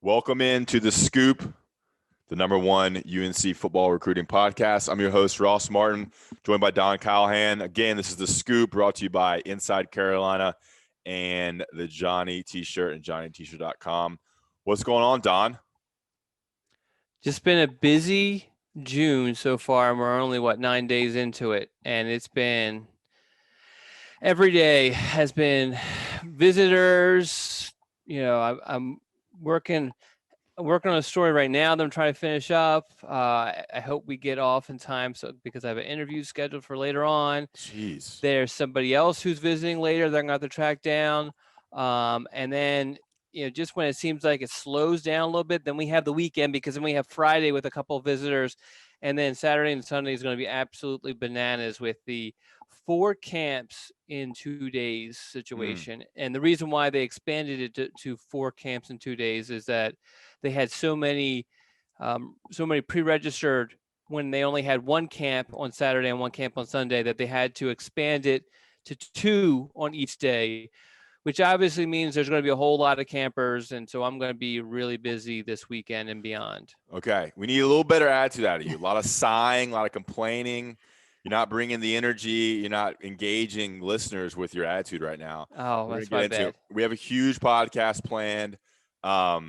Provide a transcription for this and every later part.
Welcome into The Scoop, the number one UNC football recruiting podcast. I'm your host, Ross Martin, joined by Don Callahan. Again, this is The Scoop, brought to you by Inside Carolina and the Johnny T-shirt and johnnyt-shirt.com. What's going on, Don? Just been a busy June so far, and we're only, 9 days into it. And it's been every day has been visitors. I'm working on a story right now that I'm trying to finish up. I hope we get off in time because I have an interview scheduled for later on. Jeez. There's somebody else who's visiting later that I'm going to have to track down. And then, just when it seems like it slows down a little bit, then we have the weekend, because then we have Friday with a couple of visitors. And then Saturday and Sunday is going to be absolutely bananas with the 4 camps in 2 days situation. And the reason why they expanded it to 4 camps in 2 days is that they had so many pre-registered when they only had 1 camp on Saturday and 1 camp on Sunday, that they had to expand it to 2 on each day, which obviously means there's going to be a whole lot of campers. And so I'm going to be really busy this weekend and beyond. Okay. We need a little better attitude out of you. A lot of sighing, a lot of complaining. You're not bringing the energy. You're not engaging listeners with your attitude right now. Oh, that's my bad. We have a huge podcast planned. So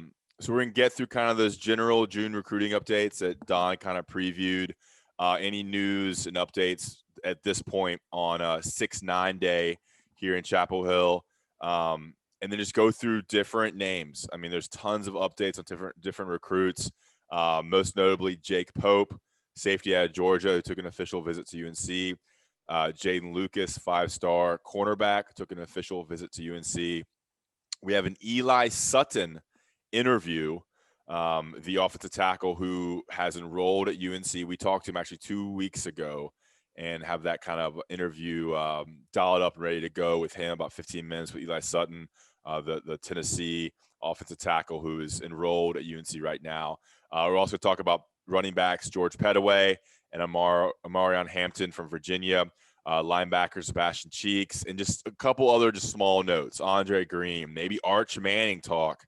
we're going to get through kind of those general June recruiting updates that Don kind of previewed. Any news and updates at this point on 6-9 day here in Chapel Hill. And then just go through different names. I mean, there's tons of updates on different recruits. Most notably, Jake Pope, safety out of Georgia, who took an official visit to UNC. Jeadyn Lukus, 5-star cornerback, took an official visit to UNC. We have an Eli Sutton interview, the offensive tackle who has enrolled at UNC. We talked to him actually 2 weeks ago and have that kind of interview dialed up and ready to go with him, about 15 minutes with Eli Sutton, the Tennessee offensive tackle who is enrolled at UNC right now. We'll also talk about running backs George Pettaway and Omarion Hampton from Virginia, linebacker Sebastian Cheeks, and just a couple other just small notes. Andre Green, maybe Arch Manning talk,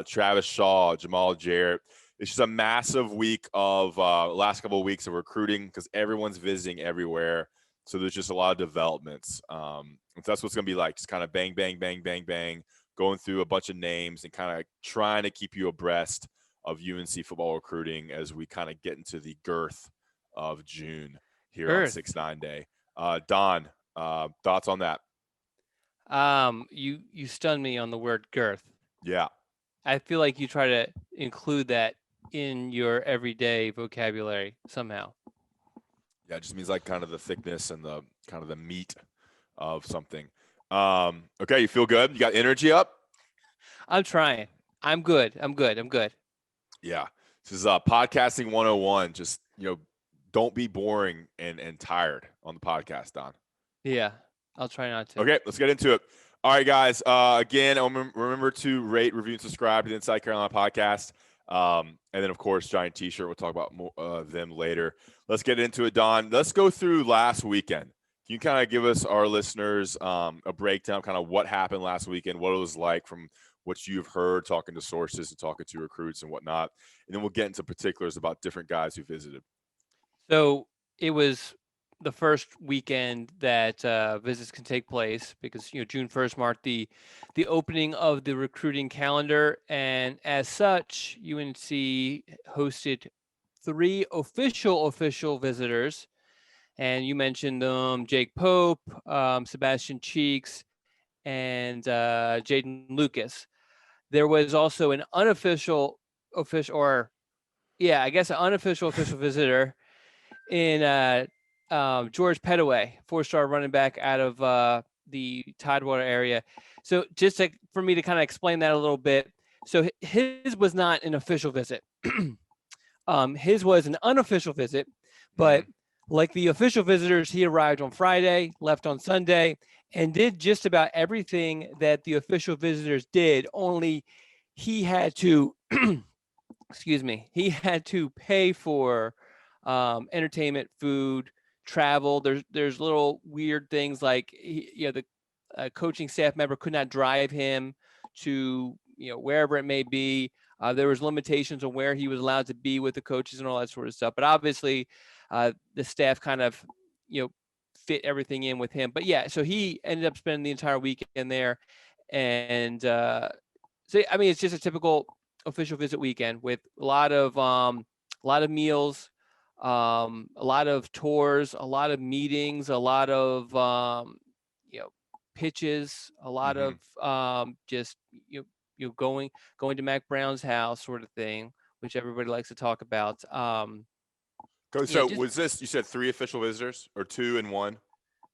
Travis Shaw, Jamaal Jarrett. It's just a massive week of last couple of weeks of recruiting because everyone's visiting everywhere. So there's just a lot of developments. So that's what's going to be like, just kind of bang, bang, bang, bang, bang, going through a bunch of names and kind of trying to keep you abreast of UNC football recruiting as we kind of get into the girth of June here on 6-9 day. Don, thoughts on that? You stunned me on the word girth. Yeah. I feel like you try to include that in your everyday vocabulary somehow. Yeah, it just means like kind of the thickness and the kind of the meat of something. Okay, you feel good? You got energy up? I'm trying. I'm good. Yeah. This is podcasting 101. Just, don't be boring and tired on the podcast, Don. Yeah, I'll try not to. Okay, let's get into it. All right, guys. Again, remember to rate, review, and subscribe to the Inside Carolina podcast. And then, of course, Giant T-shirt. We'll talk about more, them later. Let's get into it, Don. Let's go through last weekend. Can you kind of give us, our listeners, a breakdown, kind of what happened last weekend, what it was like from what you've heard, talking to sources and talking to recruits and whatnot. And then we'll get into particulars about different guys who visited. So it was the first weekend that visits can take place because June 1st marked the opening of the recruiting calendar, and as such, UNC hosted 3 official visitors, and you mentioned them: Jake Pope, Sebastian Cheeks, and Jaden Lucas. There was also an unofficial official visitor in George Pettaway, 4-star running back out of the Tidewater area. So just for me to kind of explain that a little bit. So his was not an official visit. His was an unofficial visit, but like the official visitors, he arrived on Friday, left on Sunday, and did just about everything that the official visitors did, only he had to, he had to pay for entertainment, food, travel. There's little weird things like the coaching staff member could not drive him to wherever it may be. There was limitations on where he was allowed to be with the coaches and all that sort of stuff. But obviously, the staff kind of, fit everything in with him. But yeah, so he ended up spending the entire weekend there. And so, I mean, it's just a typical official visit weekend with a lot of meals, a lot of tours, a lot of meetings, a lot of, pitches, a lot of just, going to Mac Brown's house sort of thing, which everybody likes to talk about. So was this, you said 3 official visitors or 2 and 1?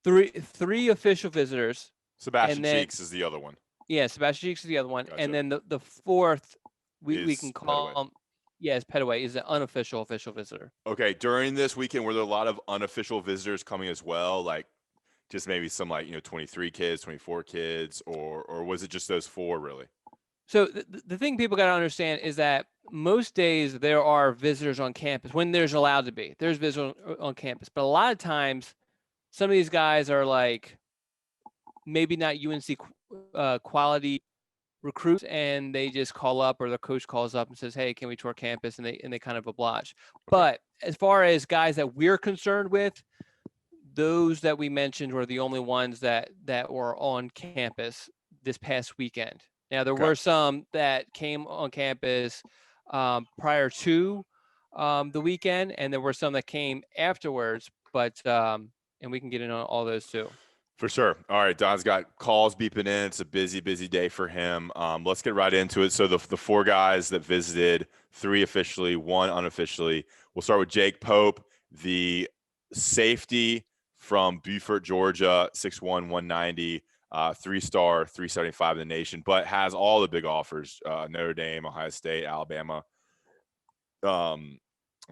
Three official visitors. Sebastian Cheeks is the other one. Yeah, Sebastian Cheeks is the other one. Gotcha. And then the fourth, we can Pettaway. call him, yes, Pettaway is an unofficial official visitor. Okay, during this weekend, were there a lot of unofficial visitors coming as well? Like just maybe some 23 kids, 24 kids, or was it just those 4 really? So the thing people got to understand is that most days there are visitors on campus when there's allowed to be. There's visitors on campus. But a lot of times, some of these guys are like maybe not UNC quality recruits, and they just call up, or the coach calls up and says, "Hey, can we tour campus?" And they kind of oblige. Okay. But as far as guys that we're concerned with, those that we mentioned were the only ones that were on campus this past weekend. Now, there were some that came on campus prior to the weekend, and there were some that came afterwards, but and we can get into all those too. For sure. All right, Don's got calls beeping in. It's a busy day for him. Let's get right into it. So the 4 guys that visited, 3 officially, 1 unofficially. We'll start with Jake Pope, the safety from Beaufort, Georgia, 6'1", 190. 3-star, 375 in the nation, but has all the big offers: Notre Dame, Ohio State, Alabama, I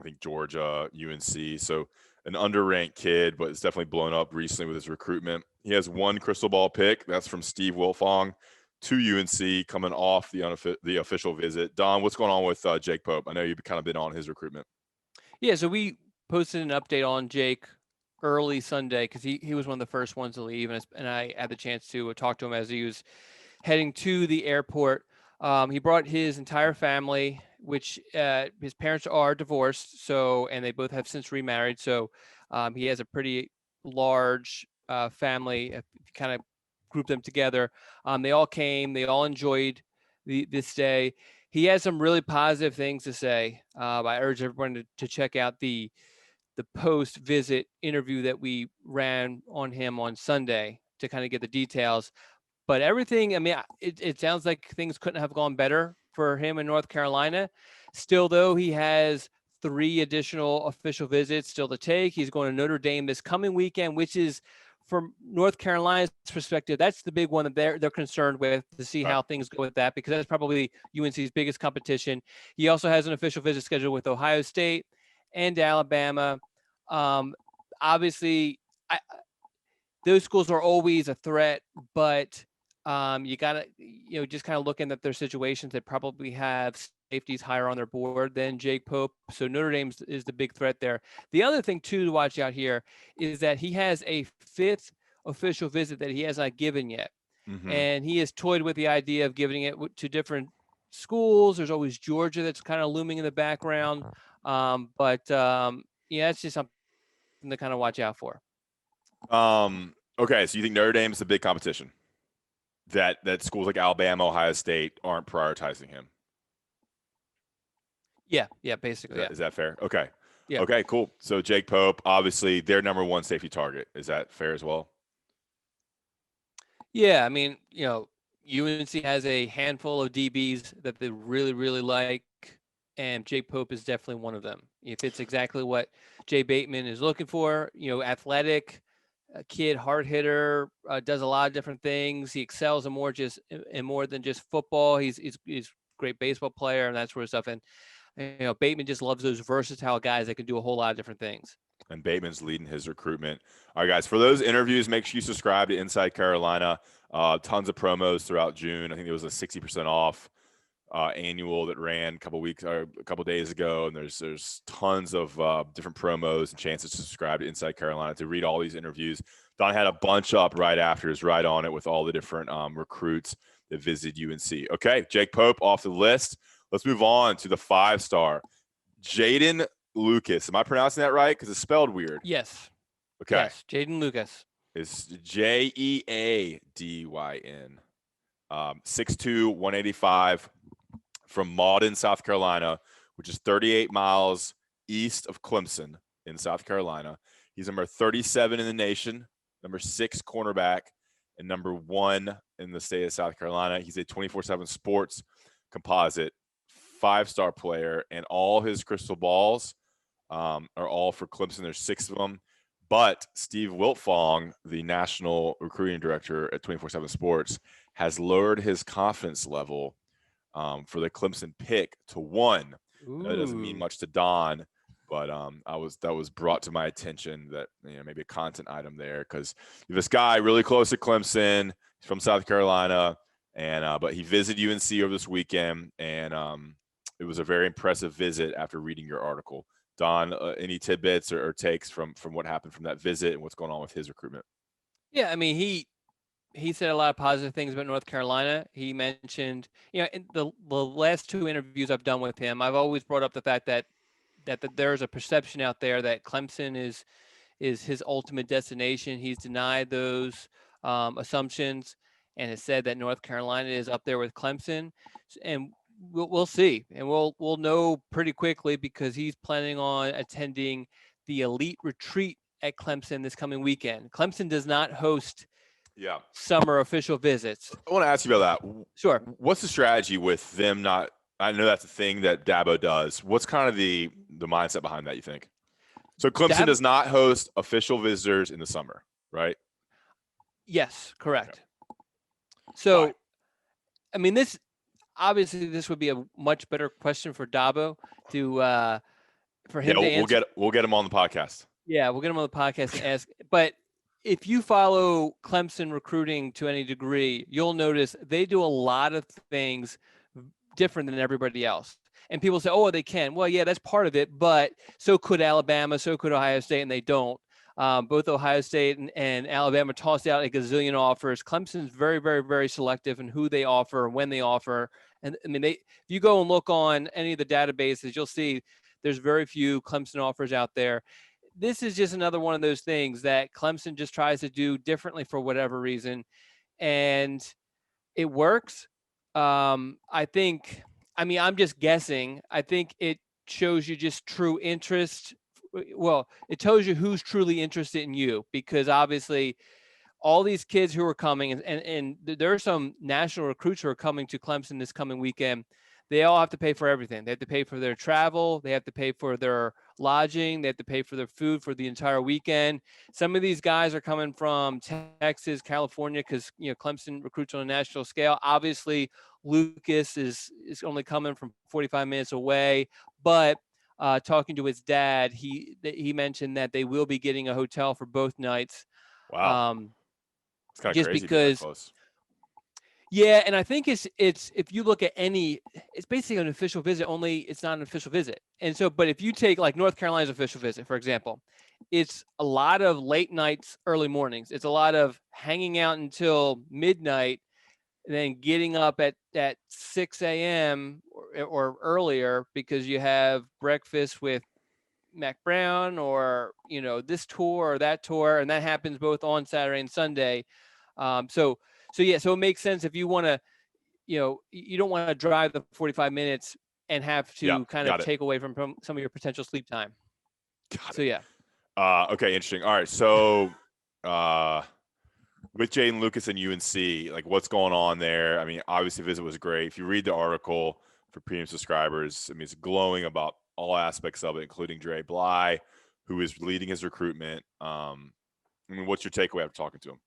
think Georgia, UNC. So an underranked kid, but it's definitely blown up recently with his recruitment. He has 1 crystal ball pick. That's from Steve Wilfong to UNC, coming off the official visit. Don, what's going on with Jake Pope? I know you've kind of been on his recruitment. Yeah, so we posted an update on Jake early Sunday because he was one of the first ones to leave, and I had the chance to talk to him as he was heading to the airport. He brought his entire family, which his parents are divorced, and they both have since remarried. So he has a pretty large family. If you kind of group them together, they all came. They all enjoyed this day. He has some really positive things to say. I urge everyone to check out the post-visit interview that we ran on him on Sunday to kind of get the details. But everything, I mean, it sounds like things couldn't have gone better for him in North Carolina. Still, though, he has 3 additional official visits still to take. He's going to Notre Dame this coming weekend, which is, from North Carolina's perspective, that's the big one that they're concerned with, to see how things go with that, because that's probably UNC's biggest competition. He also has an official visit scheduled with Ohio State and Alabama. Obviously, those schools are always a threat, but you gotta, just kind of looking at their situations, they probably have safeties higher on their board than Jake Pope. So Notre Dame is the big threat there. The other thing too to watch out here is that he has a 5th official visit that he has not given yet, and he has toyed with the idea of giving it to different schools. There's always Georgia that's kind of looming in the background, but yeah, it's just something to kind of watch out for. Okay, so you think Notre Dame is a big competition? That schools like Alabama, Ohio State aren't prioritizing him? Yeah, basically. Is that fair? Okay. Yeah. Okay, cool. So Jake Pope, obviously their number 1 safety target. Is that fair as well? Yeah, I mean, UNC has a handful of DBs that they really, really like, and Jake Pope is definitely one of them. If it's exactly what Jay Bateman is looking for, athletic kid, hard hitter, does a lot of different things. He excels in more than just football. He's a great baseball player and that sort of stuff. And Bateman just loves those versatile guys that can do a whole lot of different things. And Bateman's leading his recruitment. All right, guys, for those interviews, make sure you subscribe to Inside Carolina. Tons of promos throughout June. I think there was a 60% off annual that ran a couple days ago, and there's tons of different promos and chances to subscribe to Inside Carolina to read all these interviews. Don had a bunch up right after, is right on it with all the different recruits that visited UNC. Okay, Jake Pope off the list. Let's move on to the 5-star, Jeadyn Lucas. Am I pronouncing that right? Because it's spelled weird. Yes. Okay. Yes, Jeadyn Lukus. It's Jeadyn. 6'2", 185 from Malden, South Carolina, which is 38 miles east of Clemson in South Carolina. He's number 37 in the nation, number 6 cornerback, and number 1 in the state of South Carolina. He's a 24/7 sports composite 5-star player, and all his crystal balls are all for Clemson. There's 6 of them. But Steve Wiltfong, the national recruiting director at 24/7 Sports, has lowered his confidence level for the Clemson pick to 1. That doesn't mean much to Don, but that was brought to my attention that maybe a content item there, because this guy really close to Clemson, he's from South Carolina, and but he visited UNC over this weekend, and it was a very impressive visit after reading your article. Don, any tidbits or takes from what happened from that visit and what's going on with his recruitment? Yeah, I mean, he said a lot of positive things about North Carolina. He mentioned, in the last 2 interviews I've done with him, I've always brought up the fact that there's a perception out there that Clemson is his ultimate destination. He's denied those assumptions and has said that North Carolina is up there with Clemson, and we'll see, and we'll know pretty quickly, because he's planning on attending the elite retreat at Clemson this coming weekend. Clemson does not host summer official visits. I want to ask you about that. Sure. What's the strategy with them not? I know that's a thing that Dabo does. What's kind of the mindset behind that, you think? So Clemson does not host official visitors in the summer, right? Yes, correct. Okay. So, Why? I mean, this would be a much better question for Dabo for him to answer. We'll get him on the podcast. Yeah, we'll get him on the podcast and ask. But if you follow Clemson recruiting to any degree, you'll notice they do a lot of things different than everybody else. And people say, oh, they can. Well, yeah, that's part of it. But so could Alabama, so could Ohio State, and they don't. Both Ohio State and Alabama tossed out a gazillion offers. Clemson's very, very, very selective in who they offer and when they offer. And I mean, if you go and look on any of the databases, you'll see there's very few Clemson offers out there. This is just another one of those things that Clemson just tries to do differently for whatever reason, and it works. I'm just guessing. I think it shows you just true interest. Well, it tells you who's truly interested in you, because obviously all these kids who are coming, and there are some national recruits who are coming to Clemson this coming weekend. They all have to pay for everything. They have to pay for their travel. They have to pay for their lodging. They have to pay for their food for the entire weekend. Some of these guys are coming from Texas, California, because Clemson recruits on a national scale. Obviously, Lucas is only coming from 45 minutes away, but talking to his dad, he mentioned that they will be getting a hotel for both nights. Wow, it's kind of just crazy because. close. Yeah, and I think it's if you look at it's basically an official visit, only it's not an official visit. And so, but if you take like North Carolina's official visit, for example, it's a lot of late nights, early mornings. It's a lot of hanging out until midnight, and then getting up at 6 a.m. or earlier, because you have breakfast with Mac Brown, or this tour or that tour, and that happens both on Saturday and Sunday. So it makes sense if you want to, you don't want to drive the 45 minutes and have to take away from some of your potential sleep time. Yeah. Okay, interesting. All right, so with Jaden Lucas and UNC, like what's going on there? I mean, obviously visit was great. If you read the article for premium subscribers, I mean, it's glowing about all aspects of it, including Dre Bly, who is leading his recruitment. I mean, what's your takeaway after talking to him?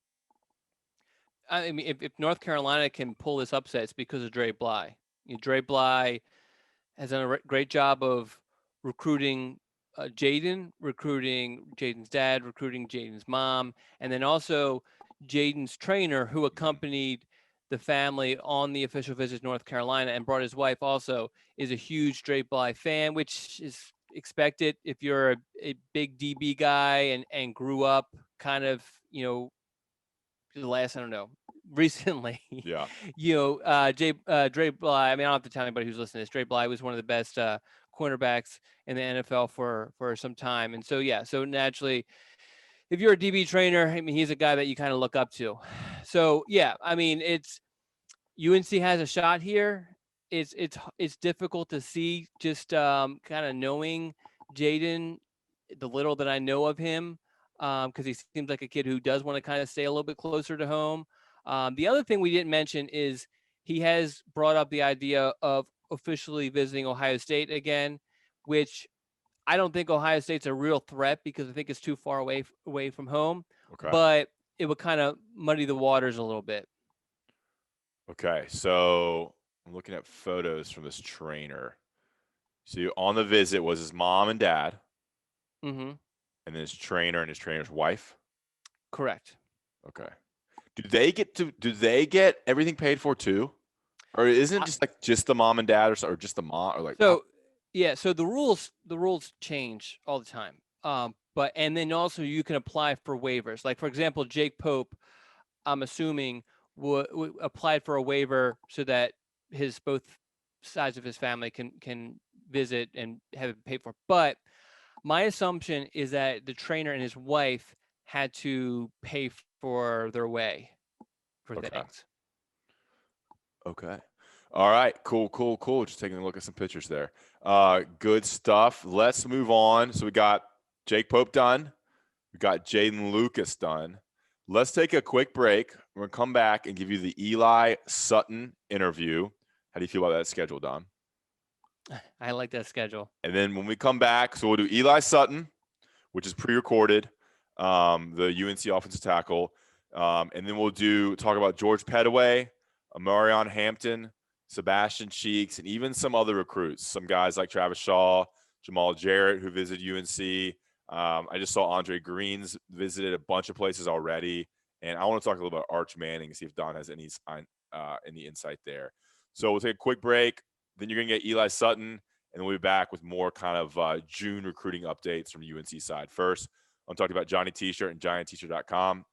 I mean, if North Carolina can pull this upset, it's because of Dre Bly. Dre Bly has done a great job of recruiting Jaden, recruiting Jaden's dad, recruiting Jaden's mom, and then also Jaden's trainer, who accompanied the family on the official visit to North Carolina and brought his wife also, is a huge Dre Bly fan, which is expected if you're a big DB guy and grew up kind of, the last, I don't know, recently. Yeah. Dre Bly. I mean, I don't have to tell anybody who's listening to this. Dre Bly was one of the best cornerbacks in the NFL for some time, and so yeah. So naturally, if you're a DB trainer, I mean, he's a guy that you kind of look up to. So yeah, I mean, it's UNC has a shot here. It's difficult to see just kind of knowing Jaden, the little that I know of him, because he seems like a kid who does want to kind of stay a little bit closer to home. The other thing we didn't mention is he has brought up the idea of officially visiting Ohio State again, which I don't think Ohio State's a real threat because I think it's too far away from home. Okay. But it would kind of muddy the waters a little bit. Okay. So I'm looking at photos from this trainer. So on the visit was his mom and dad, Mm-hmm. and then his trainer and his trainer's wife. Correct. Okay. Do they get everything paid for too? Or isn't it just the mom and dad or just the mom or like so yeah, so the rules change all the time. But and then also you can apply for waivers. Like for example, Jake Pope, I'm assuming would applied for a waiver so that his both sides of his family can visit and have it paid for. But my assumption is that the trainer and his wife had to pay for their way for things. Okay. All right. Cool. Just taking a look at some pictures there. Good stuff. Let's move on. So we got Jake Pope done. We got Jaden Lucas done. Let's take a quick break. We're going to come back and give you the Eli Sutton interview. How do you feel about that schedule, Don? I like that schedule. And then when we come back, so we'll do Eli Sutton, which is pre-recorded, the UNC offensive tackle. And then we'll talk about George Pettaway, Omarion Hampton, Sebastian Cheeks, and even some other recruits. Some guys like Travis Shaw, Jamaal Jarrett, who visited UNC. I just saw Andre Green's visited a bunch of places already. And I want to talk a little about Arch Manning and see if Don has any insight there. So we'll take a quick break. Then you're going to get Eli Sutton, and then we'll be back with more kind of June recruiting updates from the UNC side. First, I'm talking about Johnny T-shirt and GiantT-shirt.com.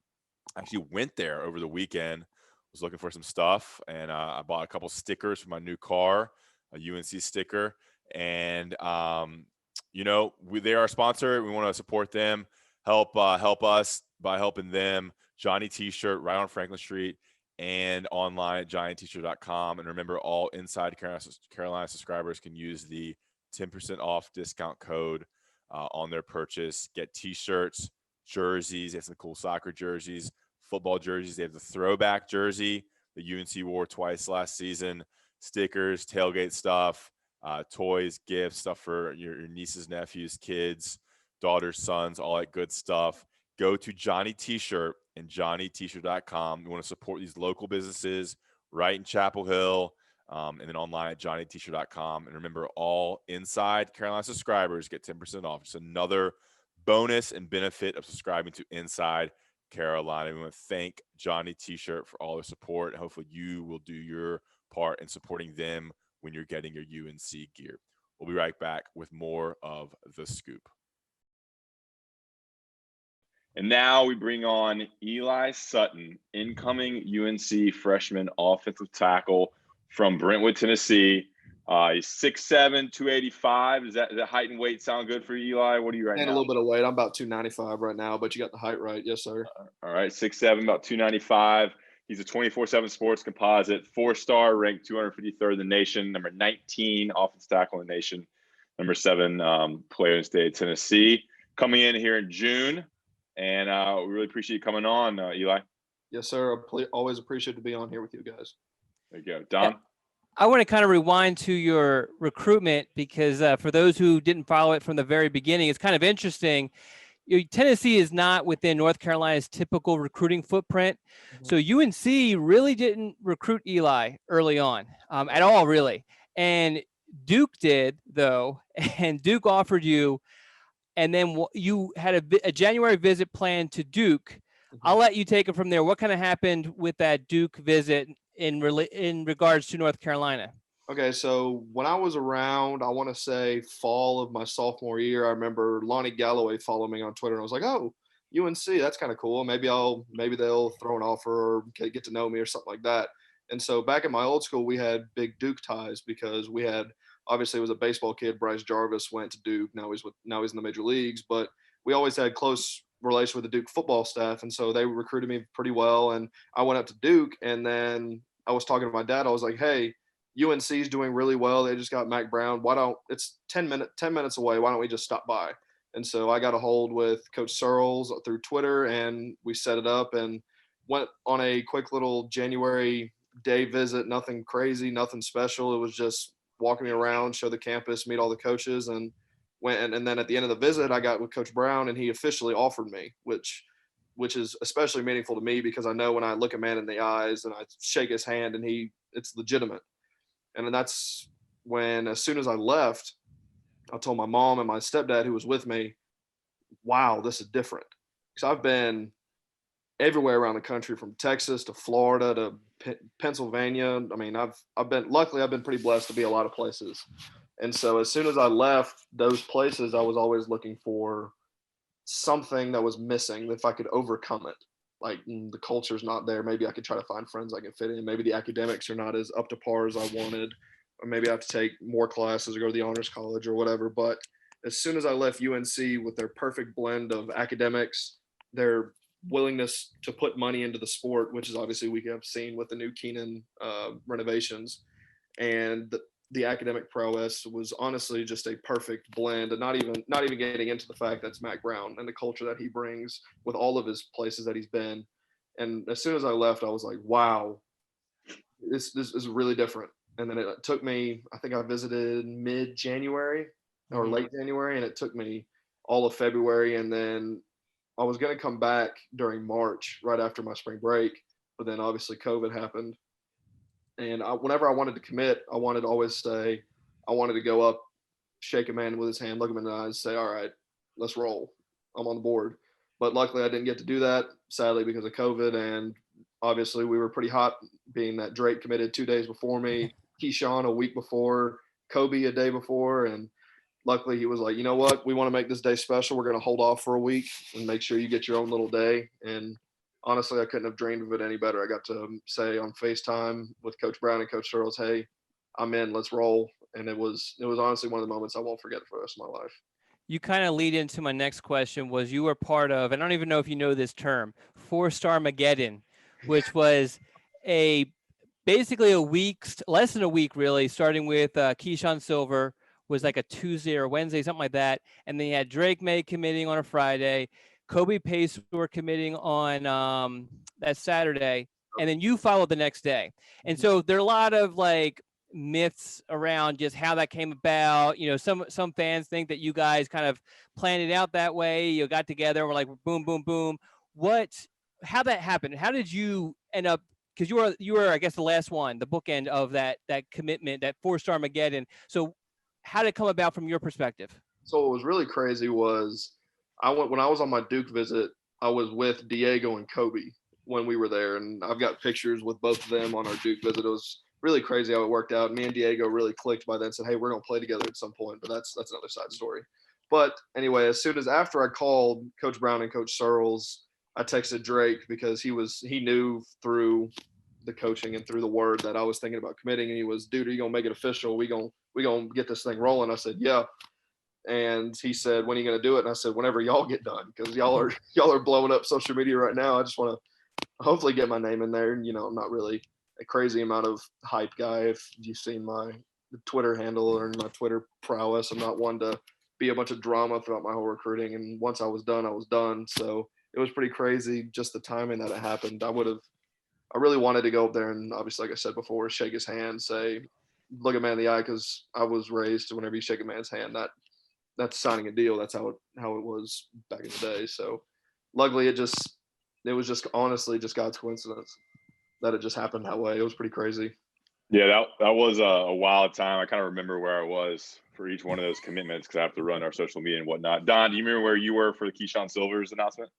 I actually went there over the weekend, was looking for some stuff, and I bought a couple stickers for my new car, a UNC sticker. And, they are a sponsor. We want to support them, help us by helping them. Johnny T-shirt right on Franklin Street and online at GiantT-shirt.com. And remember, all Inside Carolina subscribers can use the 10% off discount code on their purchase. Get T-shirts, jerseys. They have some cool soccer jerseys, football jerseys. They have the throwback jersey that UNC wore twice last season, stickers, tailgate stuff, toys, gifts, stuff for your nieces, nephews, kids, daughters, sons, all that good stuff. Go to Johnny T-shirt and JohnnyT-shirt.com. We want to support these local businesses right in Chapel Hill, and then online at JohnnyT-shirt.com. And remember, all Inside Carolina subscribers get 10% off. It's another bonus and benefit of subscribing to Inside Carolina. We want to thank Johnny T-shirt for all their support. And hopefully you will do your part in supporting them when you're getting your UNC gear. We'll be right back with more of The Scoop. And now we bring on Eli Sutton, incoming UNC freshman offensive tackle from Brentwood, Tennessee. He's 6'7", 285. Does that height and weight sound good for you, Eli? What are you right now? And a little bit of weight. I'm about 295 right now, but you got the height right. Yes, sir. All right, 6'7", about 295. He's a 24/7 Sports composite, 4-star, ranked 253rd in the nation, number 19 offensive tackle in the nation, number 7 player in the state of Tennessee. Coming in here in June. And we really appreciate you coming on, Eli. Yes, sir. Always appreciate to be on here with you guys. There you go. Don? I want to kind of rewind to your recruitment because for those who didn't follow it from the very beginning, it's kind of interesting. Tennessee is not within North Carolina's typical recruiting footprint. Mm-hmm. So UNC really didn't recruit Eli early on at all, really. And Duke did, though, and Duke offered you. And then you had a January visit planned to Duke. Mm-hmm. I'll let you take it from there. What kind of happened with that Duke visit in regards to North Carolina? Okay, so when I was around, I want to say fall of my sophomore year, I remember Lonnie Galloway followed me on Twitter, and I was like, oh, UNC, that's kind of cool. Maybe they'll throw an offer or get to know me or something like that. And so back in my old school, we had big Duke ties because we had, obviously it was a baseball kid. Bryce Jarvis went to Duke. Now he's in the major leagues, but we always had close relation with the Duke football staff. And so they recruited me pretty well. And I went up to Duke, and then I was talking to my dad. I was like, hey, UNC is doing really well. They just got Mac Brown. It's 10 minutes away. Why don't we just stop by? And so I got a hold with Coach Searles through Twitter, and we set it up and went on a quick little January day visit. Nothing crazy, nothing special. It was just walking me around, show the campus, meet all the coaches, and went. And then at the end of the visit, I got with Coach Brown, and he officially offered me, which is especially meaningful to me because I know when I look a man in the eyes and I shake his hand and it's legitimate. And then that's when, as soon as I left, I told my mom and my stepdad who was with me, wow, this is different. Because I've been everywhere around the country, from Texas to Florida to Pennsylvania. I mean, I've been pretty blessed to be a lot of places. And so as soon as I left those places, I was always looking for something that was missing, if I could overcome it. Like, the culture's not there. Maybe I could try to find friends I can fit in. Maybe the academics are not as up to par as I wanted. Or maybe I have to take more classes or go to the honors college or whatever. But as soon as I left UNC with their perfect blend of academics, their willingness to put money into the sport, which is obviously we have seen with the new Keenan renovations, and the academic prowess, was honestly just a perfect blend. And not even getting into the fact that's Mac Brown and the culture that he brings with all of his places that he's been. And as soon as I left, I was like, wow, this is really different. And then it took me, I think I visited mid-January or late January, and it took me all of February. And then I was going to come back during March, right after my spring break, but then obviously COVID happened. And whenever I wanted to commit, I wanted to always say, I wanted to go up, shake a man with his hand, look him in the eyes, say, all right, let's roll. I'm on the board. But luckily I didn't get to do that, sadly, because of COVID. And obviously we were pretty hot, being that Drake committed 2 days before me, Keyshawn a week before, Kobe a day before. And luckily he was like, you know what, we want to make this day special. We're going to hold off for a week and make sure you get your own little day. And honestly, I couldn't have dreamed of it any better. I got to say on FaceTime with Coach Brown and Coach Searles, hey, I'm in, let's roll. And it was honestly one of the moments I won't forget for the rest of my life. You kind of lead into my next question. Was you were part of, and I don't even know if you know this term, 4-Star Mageddon, which was basically a week, less than a week really, starting with Keyshawn Silver, was like a Tuesday or Wednesday, something like that. And then you had Drake May committing on a Friday, Kobe Pace were committing on that Saturday, and then you followed the next day. And so there are a lot of like myths around just how that came about. You know, some fans think that you guys kind of planned it out that way. You got together, we're like boom, boom, boom. How that happened? How did you end up? Because you were I guess the last one, the bookend of that commitment, that 4-Star Mageddon. So how did it come about from your perspective? So what was really crazy was when I was on my Duke visit, I was with Diego and Kobe when we were there, and I've got pictures with both of them on our Duke visit. It was really crazy how it worked out. Me and Diego really clicked by then, said, hey, we're going to play together at some point, but that's another side story. But anyway, as soon as after I called Coach Brown and Coach Searles, I texted Drake because he knew through the coaching and through the word that I was thinking about committing, and he was, dude, are you going to make it official? We going to get this thing rolling? I said, yeah. And he said, when are you going to do it? And I said, whenever y'all get done, because y'all are blowing up social media right now. I just want to hopefully get my name in there. And, you know, I'm not really a crazy amount of hype guy. If you've seen my Twitter handle or my Twitter prowess, I'm not one to be a bunch of drama throughout my whole recruiting. And once I was done, I was done. So it was pretty crazy, just the timing that it happened. I really wanted to go up there and obviously, like I said before, shake his hand, say, look a man in the eye, because I was raised whenever you shake a man's hand, that's signing a deal. That's how it was back in the day. So luckily it was just honestly just God's coincidence that it just happened that way. It was pretty crazy. Yeah, that was a wild time. I kind of remember where I was for each one of those commitments because I have to run our social media and whatnot. Don, do you remember where you were for the Keyshawn Silver's announcement?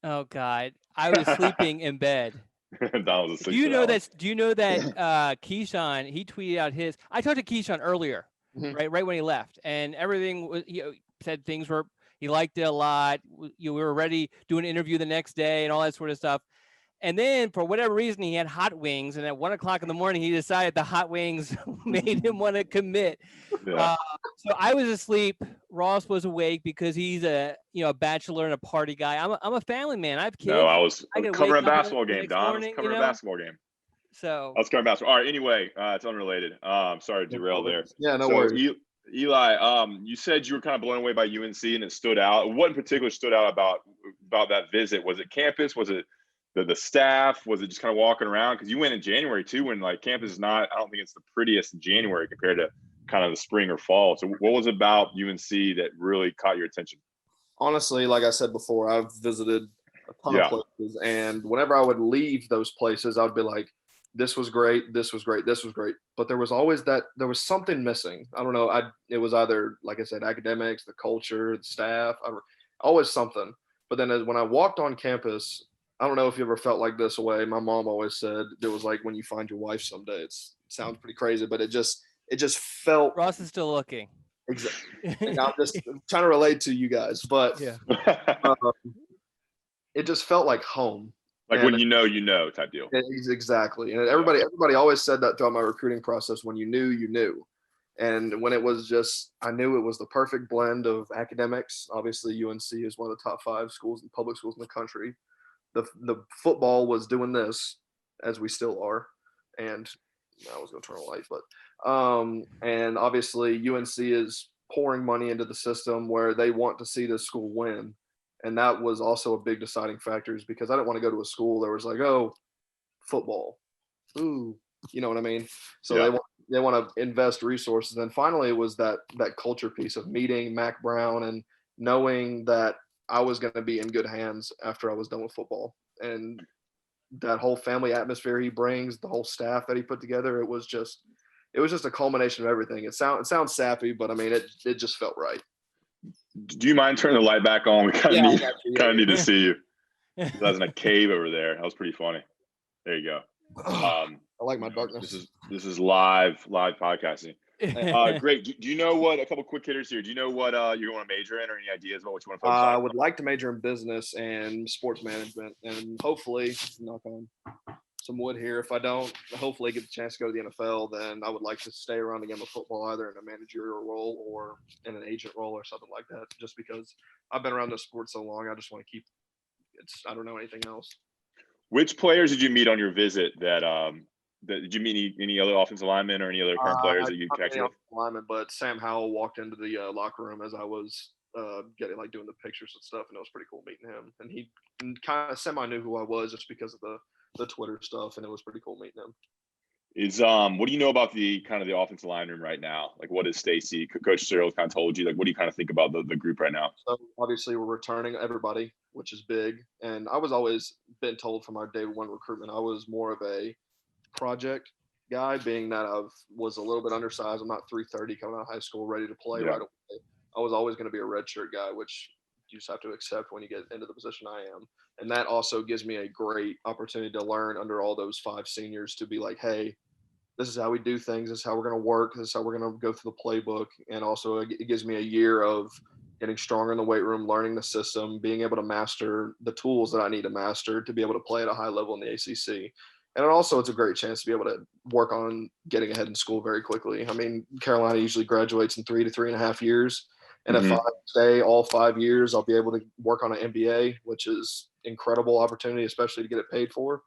Oh God, I was sleeping in bed. Don was asleep. Do you know that Keyshawn, he tweeted out his, I talked to Keyshawn earlier, right when he left, and everything was, said things were, He liked it a lot. We were ready to do an interview the next day and all that sort of stuff. And then for whatever reason, he had hot wings. And at 1 o'clock in the morning, he decided the hot wings made him want to commit. Yeah. So I was asleep. Ross was awake because he's a bachelor and a party guy. I'm a family man. I have kids. No, I was could covering a wake up basketball the game, next Don. I was morning, covering a basketball game. So I was covering basketball. All right. Anyway, it's unrelated. Sorry to derail there. Yeah, no worries. Eli, you said you were kind of blown away by UNC and it stood out. What in particular stood out about that visit? Was it campus? Was it the staff? Was it just kind of walking around? Because you went in January too, when like campus is not, I don't think it's the prettiest in January compared to kind of the spring or fall. So what was it about UNC that really caught your attention? Honestly, like I said before, I've visited a ton of places, and whenever I would leave those places, I'd be like, this was great, this was great, this was great. But there was always there was something missing. I don't know. It was either, like I said, academics, the culture, the staff, always something. But then when I walked on campus, I don't know if you ever felt like this way. My mom always said it was like when you find your wife someday. It sounds pretty crazy, but it just felt. Ross is still looking. Exactly. And I'm just trying to relate to you guys, but it just felt like home. Like and when you know type deal. Exactly. And everybody always said that throughout my recruiting process. When you knew, you knew. And when it was just, I knew it was the perfect blend of academics. Obviously, UNC is one of the top 5 schools, public schools in the country. The football was doing this, as we still are. And I was going to turn a light, but and obviously UNC is pouring money into the system where they want to see this school win. And that was also a big deciding factor, is because I didn't want to go to a school that was like, oh, football. Ooh, you know what I mean? So they want to invest resources. And finally, it was that culture piece of meeting Mac Brown and knowing that I was going to be in good hands after I was done with football. And that whole family atmosphere he brings, the whole staff that he put together, it was just a culmination of everything. It sounds sappy, but I mean, it just felt right. Do you mind turning the light back on? We kind of need to see you. I was in a cave over there. That was pretty funny. There you go. I like my darkness. This is live podcasting. Great. Do you know what, a couple quick hitters here, do you know what you want to major in, or any ideas about what you want to focus on? I would like to major in business and sports management, and hopefully, knock on some wood here, if I don't hopefully get the chance to go to the NFL, then I would like to stay around the game of football, either in a managerial role or in an agent role or something like that, just because I've been around the sport so long. I just want to keep I don't know anything else. Which players did you meet on your visit did you meet any other offensive linemen or any other current players that you connected with? Linemen, but Sam Howell walked into the locker room as I was doing the pictures and stuff, and it was pretty cool meeting him. And he kind of semi knew who I was just because of the Twitter stuff, and it was pretty cool meeting him. What do you know about the kind of the offensive line room right now? Like, what is Stacy, Coach Cyril kind of told you? Like, what do you kind of think about the group right now? So obviously we're returning everybody, which is big. And I was always been told from our day one recruitment, I was more of a project guy, being that I was a little bit undersized. I'm not 330 coming out of high school, ready to play right away. I was always going to be a redshirt guy, which you just have to accept when you get into the position I am. And that also gives me a great opportunity to learn under all those 5 seniors, to be like, hey, this is how we do things. This is how we're going to work. This is how we're going to go through the playbook. And also it gives me a year of getting stronger in the weight room, learning the system, being able to master the tools that I need to master to be able to play at a high level in the ACC. And also it's a great chance to be able to work on getting ahead in school very quickly. I mean, Carolina usually graduates in 3 to 3.5 years. And if I stay all 5 years, I'll be able to work on an MBA, which is incredible opportunity, especially to get it paid for.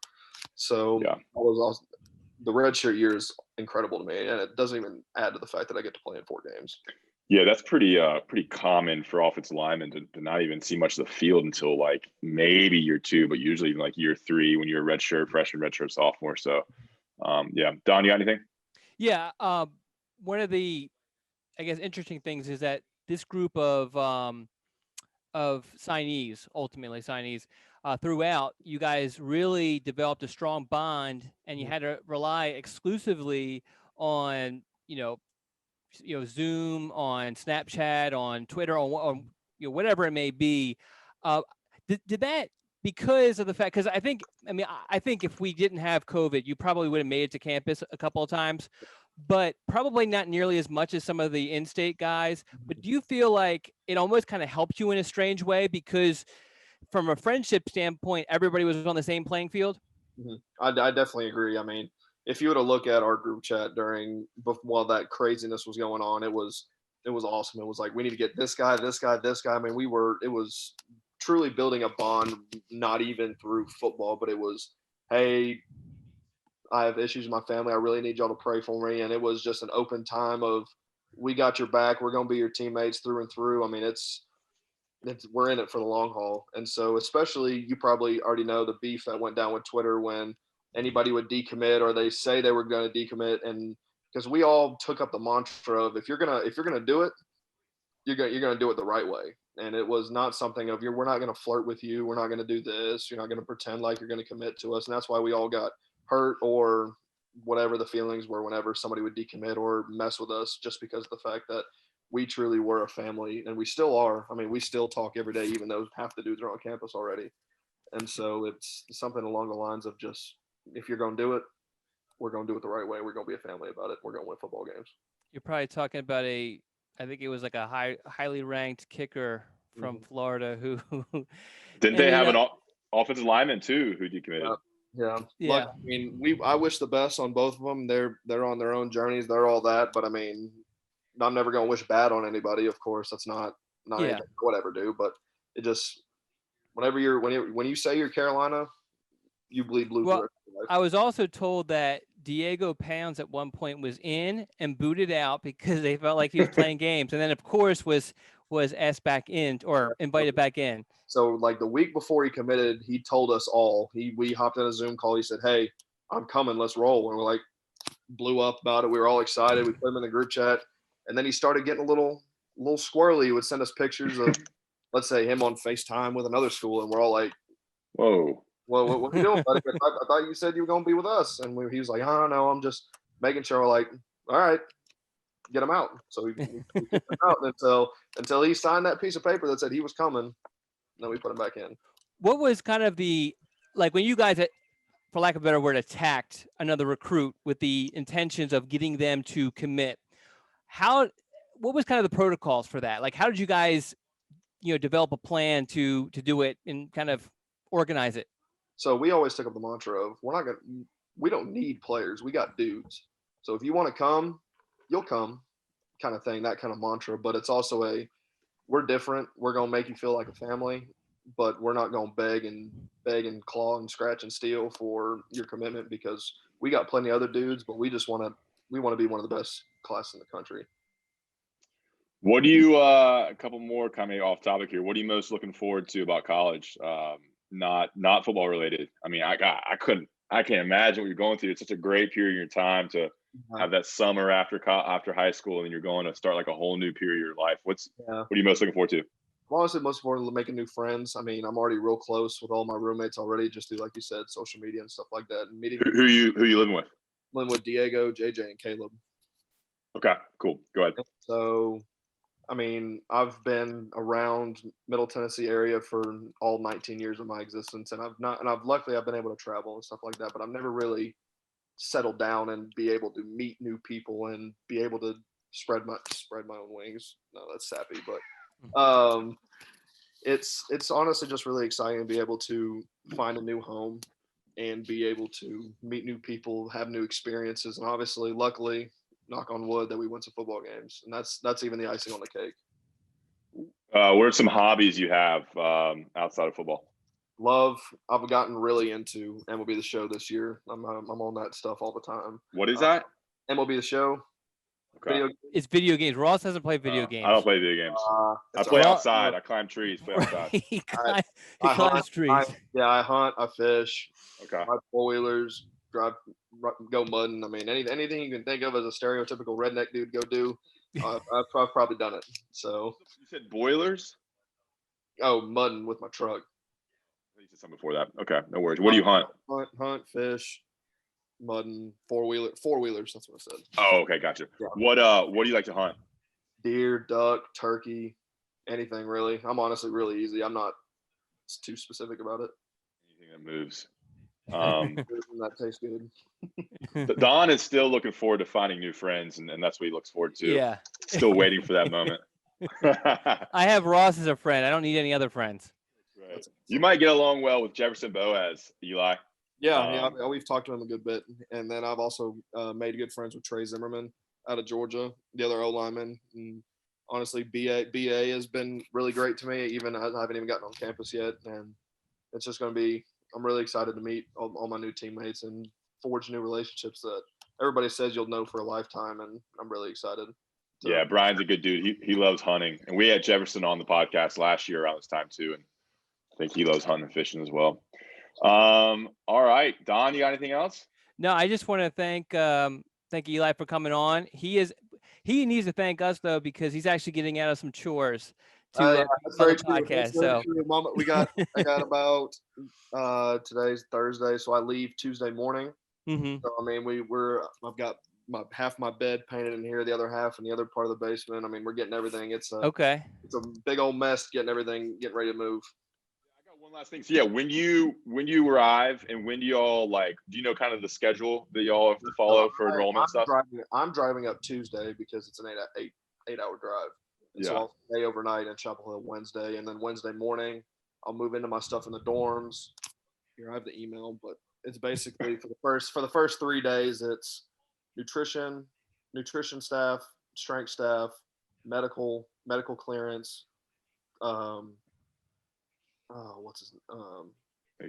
So the redshirt year is incredible to me, and it doesn't even add to the fact that I get to play in 4 games. Yeah, that's pretty common for offensive linemen to not even see much of the field until like maybe year 2, but usually even like year 3 when you're a redshirt freshman, redshirt sophomore. So, Don, you got anything? Yeah, one of the, I guess, interesting things is that this group of signees, throughout, you guys really developed a strong bond, and you had to rely exclusively on, Zoom, on Snapchat, on Twitter, on whatever it may be. Did that, because of the fact, because I think if we didn't have COVID, you probably would have made it to campus a couple of times. but probably not nearly as much as some of the in-state guys. But do you feel like it almost kind of helped you in a strange way because from a friendship standpoint, everybody was on the same playing field? I definitely agree. I mean, if you were to look at our group chat while that craziness was going on, it was awesome. It was like, we need to get this guy, this guy, this guy. I mean, it was truly building a bond, not even through football, but it was, hey, I have issues with my family. I really need y'all to pray for me. And it was just an open time of, we got your back. We're going to be your teammates through and through. I mean, we're in it for the long haul. And so, especially, you probably already know the beef that went down with Twitter when anybody would decommit or they say they were going to decommit. And because we all took up the mantra of, if you're going to do it, you're going to do it the right way. And it was not something of, we're not going to flirt with you. We're not going to do this. You're not going to pretend like you're going to commit to us. And that's why we all got hurt or whatever the feelings were whenever somebody would decommit or mess with us, just because of the fact that we truly were a family, and we still are. I mean, we still talk every day, even though half the dudes are on campus already. And so it's something along the lines of, just, if you're going to do it, we're going to do it the right way. We're going to be a family about it. We're going to win football games. You're probably talking about I think it was like a highly ranked kicker from Florida who didn't they have an offensive lineman too who decommitted? Yeah. Yeah. Look, I mean, I wish the best on both of them. They're on their own journeys. They're all that. But I mean, I'm never going to wish bad on anybody. Of course, that's not anything I would ever do. But it just, when you say you're Carolina, you bleed blue. Well, I was also told that Diego Pounds at one point was in and booted out because they felt like he was playing games, and then of course was asked back in or invited back in. So like the week before he committed, he told us all. We hopped in a Zoom call. He said, "Hey, I'm coming. Let's roll." And we're like, blew up about it. We were all excited. We put him in the group chat, and then he started getting a little squirrely. He would send us pictures of, let's say, him on FaceTime with another school, and we're all like, "Whoa, well, what are you doing, buddy? I thought you said you were going to be with us." And he was like, "Oh no, I'm just making sure." We're like, "All right, get him out." So we kicked him out until he signed that piece of paper that said he was coming. Then we put him back in. What was kind of when you guys, for lack of a better word, attacked another recruit with the intentions of getting them to commit? What was kind of the protocols for that? Like, how did you guys, develop a plan to do it and kind of organize it? So we always took up the mantra of, we don't need players. We got dudes. So if you want to come, you'll come, kind of thing, that kind of mantra. But it's also we're different. We're going to make you feel like a family, but we're not going to beg and claw and scratch and steal for your commitment, because we got plenty of other dudes, but we just want to be one of the best classes in the country. What do you, a couple more kind of off topic here. What are you most looking forward to about college? Not football related. I mean, I can't imagine what you're going through. It's such a great period in your time to have that summer after high school, and then you're going to start like a whole new period of your life. What are you most looking forward to? I'm honestly most forward to making new friends. I mean, I'm already real close with all my roommates already, just through, like you said, social media and stuff like that. And meeting who you living with? Living with Diego, JJ, and Caleb. Okay, cool. Go ahead. So, I mean, I've been around Middle Tennessee area for all 19 years of my existence, and luckily I've been able to travel and stuff like that, but I've never really settled down and be able to meet new people and be able to spread my own wings. No, that's sappy, but it's honestly just really exciting to be able to find a new home and be able to meet new people, have new experiences, and obviously, luckily, knock on wood, that we went to football games, and that's even the icing on the cake. What are some hobbies you have outside of football? I've gotten really into MLB The Show this year. I'm on that stuff all the time. What is that? MLB The Show. Okay. It's video games. Ross doesn't play video games. I don't play video games. I play outside. I climb trees. Play outside. he climbs trees. I hunt. I fish. Okay. Ride 4-wheelers. Drive. Go mudding. I mean, anything you can think of as a stereotypical redneck dude, go do. I've probably done it. So. You said boilers? Oh, mudding with my truck. You said something before that. Okay, no worries. What do you hunt? Hunt, fish, mudding, 4-wheelers. That's what I said. Oh, okay, gotcha. Yeah. What do you like to hunt? Deer, duck, turkey, anything really. I'm honestly really easy. I'm not too specific about it. Anything that moves. That tastes good. Don is still looking forward to finding new friends, and that's what he looks forward to. Yeah. Still waiting for that moment. I have Ross as a friend. I don't need any other friends. Right. You might get along well with Jefferson Boaz, Eli. Yeah, we've talked to him a good bit, and then I've also made good friends with Trey Zimmerman out of Georgia, the other O lineman. And honestly, BA has been really great to me. Even I haven't even gotten on campus yet, and it's just going to be. I'm really excited to meet all my new teammates and forge new relationships that everybody says you'll know for a lifetime, and I'm really excited. Yeah, Brian's a good dude. He loves hunting, and we had Jefferson on the podcast last year around this time too, and I think he loves hunting and fishing as well. All right, Don, you got anything else? No, I just want to thank Eli for coming on. He needs to thank us though, because he's actually getting out of some chores to that's very the true. podcast. I got about today's Thursday, so I leave Tuesday morning. Mm-hmm. So I mean, I've got half my bed painted in here, the other half in the other part of the basement. I mean, we're getting everything. It's a big old mess getting ready to move. I got one last thing. So yeah, when you arrive and when do y'all do you know kind of the schedule that y'all have to follow for enrollment stuff? I'm driving up Tuesday because it's an 8-hour drive. And so I'll stay overnight in Chapel Hill Wednesday, and then Wednesday morning I'll move into my stuff in the dorms. Here I have the email, but it's basically for the first 3 days it's nutrition staff, strength staff, medical clearance, maybe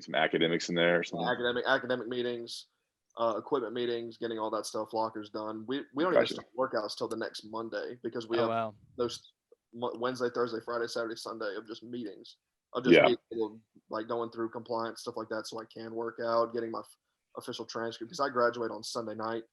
some academics in there or something. Academic meetings, equipment meetings, getting all that stuff, lockers done. We don't even start workouts till the next Monday because we have those Wednesday, Thursday, Friday, Saturday, Sunday of just meetings. Of just meetings, like going through compliance, stuff like that, so I can work out, getting my official transcript because I graduate on Sunday night.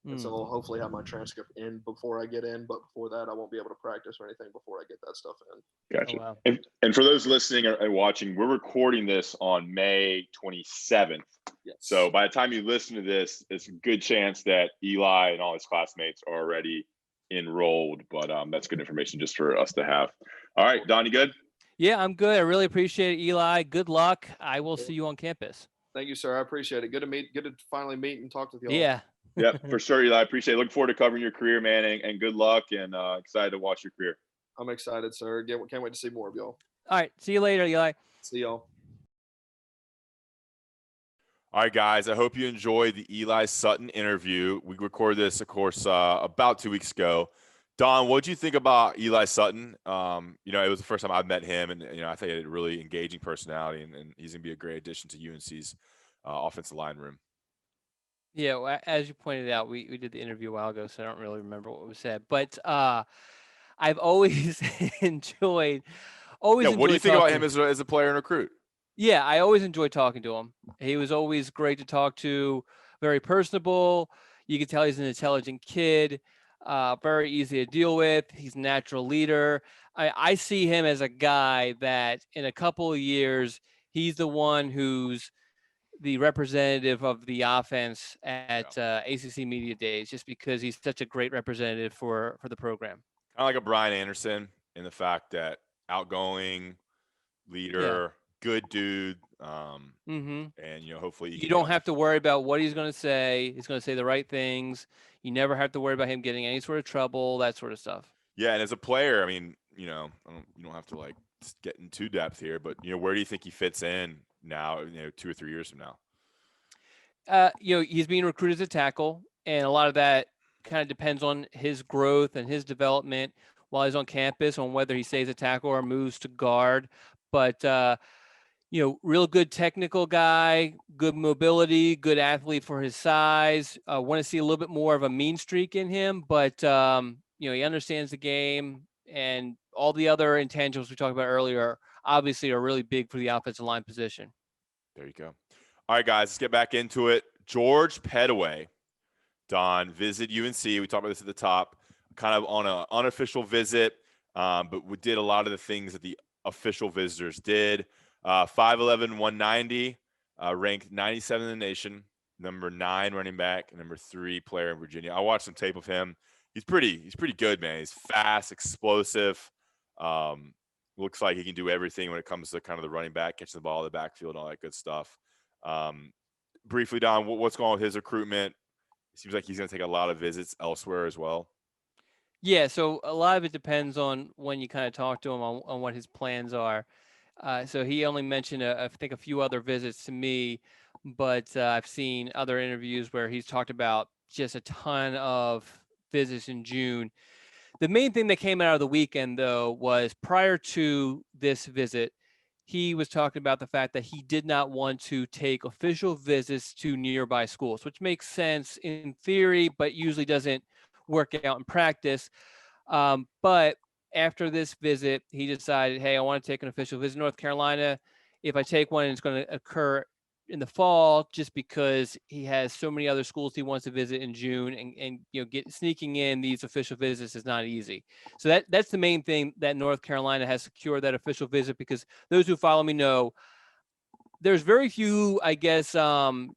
And so I'll hopefully have my transcript in before I get in, but before that, I won't be able to practice or anything before I get that stuff in. Gotcha. Oh, wow. And for those listening and watching, we're recording this on May 27th. Yes. So by the time you listen to this, it's a good chance that Eli and all his classmates are already enrolled, but that's good information just for us to have. All right, Don, you good? Yeah, I'm good. I really appreciate it, Eli. Good luck. I will see you on campus. Thank you, sir. I appreciate it. Good to finally meet and talk with you all. Yeah. Yep, for sure, Eli. I appreciate it. Looking forward to covering your career, man, and good luck, and excited to watch your career. I'm excited, sir. Can't wait to see more of y'all. All right. See you later, Eli. See y'all. All right, guys. I hope you enjoyed the Eli Sutton interview. We recorded this, of course, about 2 weeks ago. Don, what did you think about Eli Sutton? It was the first time I've met him, and I think he had a really engaging personality, and he's going to be a great addition to UNC's offensive line room. Yeah, well, as you pointed out, we did the interview a while ago, so I don't really remember what was said. But I've always enjoyed. What do you think about him as a player and recruit? Yeah, I always enjoyed talking to him. He was always great to talk to, very personable. You could tell he's an intelligent kid, very easy to deal with. He's a natural leader. I see him as a guy that in a couple of years, he's the one who's the representative of the offense at ACC Media Days, just because he's such a great representative for the program. Kind of like a Brian Anderson in the fact that outgoing leader, good dude, and hopefully you don't have to worry about what he's going to say. He's going to say the right things. You never have to worry about him getting any sort of trouble, that sort of stuff. Yeah, and as a player, I mean, you don't have to get into depth here, but where do you think he fits in now, 2 or 3 years from now? He's being recruited as a tackle, and a lot of that kind of depends on his growth and his development while he's on campus, on whether he stays a tackle or moves to guard. But, real good technical guy, good mobility, good athlete for his size. I want to see a little bit more of a mean streak in him, but, he understands the game, and all the other intangibles we talked about earlier obviously are really big for the offensive line position. There you go. All right, guys, let's get back into it. George Pettaway, Don, visit UNC. We talked about this at the top, kind of on an unofficial visit, but we did a lot of the things that the official visitors did. 5'11", 190, ranked 97 in the nation, number 9 running back, number 3 player in Virginia. I watched some tape of him. He's pretty good, man. He's fast, explosive. Looks like he can do everything when it comes to kind of the running back, catching the ball in the backfield, and all that good stuff. briefly, Don, what's going on with his recruitment? It seems like he's going to take a lot of visits elsewhere as well. Yeah, so a lot of it depends on when you kind of talk to him on what his plans are. So he only mentioned, I think, a few other visits to me, but I've seen other interviews where he's talked about just a ton of visits in June. The main thing that came out of the weekend, though, was prior to this visit, he was talking about the fact that he did not want to take official visits to nearby schools, which makes sense in theory, but usually doesn't work out in practice. But after this visit, he decided, hey, I want to take an official visit to North Carolina. If I take one, it's going to occur in the fall, just because he has so many other schools he wants to visit in June, and sneaking in these official visits is not easy. So that's the main thing, that North Carolina has secured that official visit, because those who follow me know there's very few, I guess,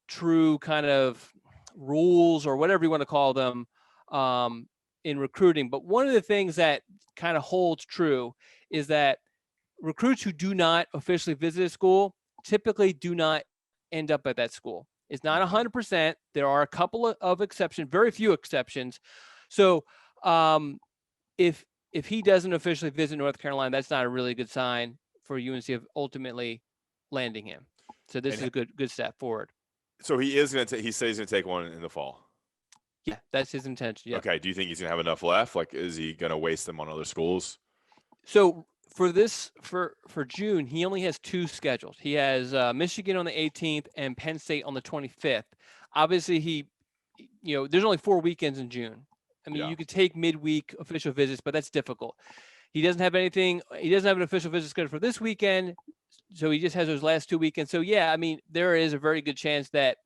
true kind of rules or whatever you want to call them in recruiting. But one of the things that kind of holds true is that recruits who do not officially visit a school typically do not end up at that school. It's not 100%. There are a couple of exceptions, very few exceptions. So if he doesn't officially visit North Carolina, that's not a really good sign for UNC of ultimately landing him. So this is a good step forward. So he is going to he says he's going to take one in the fall. Yeah, that's his intention. Yeah. Okay. Do you think he's going to have enough left? Like, is he going to waste them on other schools? So for June, he only has 2 scheduled. He has Michigan on the 18th and Penn State on the 25th. Obviously, there's only 4 weekends in June. I mean, you could take midweek official visits, but that's difficult. He doesn't have anything. He doesn't have an official visit scheduled for this weekend, so he just has those last 2 weekends. So yeah, I mean, there is a very good chance that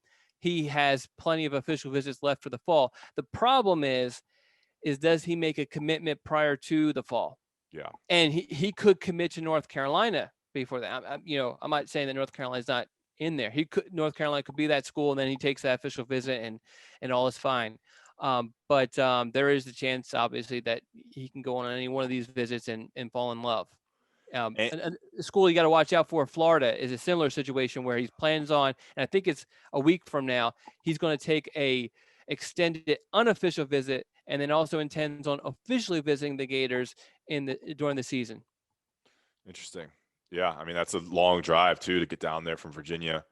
he has plenty of official visits left for the fall. The problem is does he make a commitment prior to the fall? Yeah. And he could commit to North Carolina before that. I'm not saying that North Carolina's not in there. North Carolina could be that school, and then he takes that official visit, and all is fine. But there is the chance, obviously, that he can go on any one of these visits and fall in love. And the school you got to watch out for, Florida, is a similar situation where he plans on, and I think it's a week from now, he's going to take a extended unofficial visit, and then also intends on officially visiting the Gators during the season. Interesting. Yeah, I mean, that's a long drive too to get down there from Virginia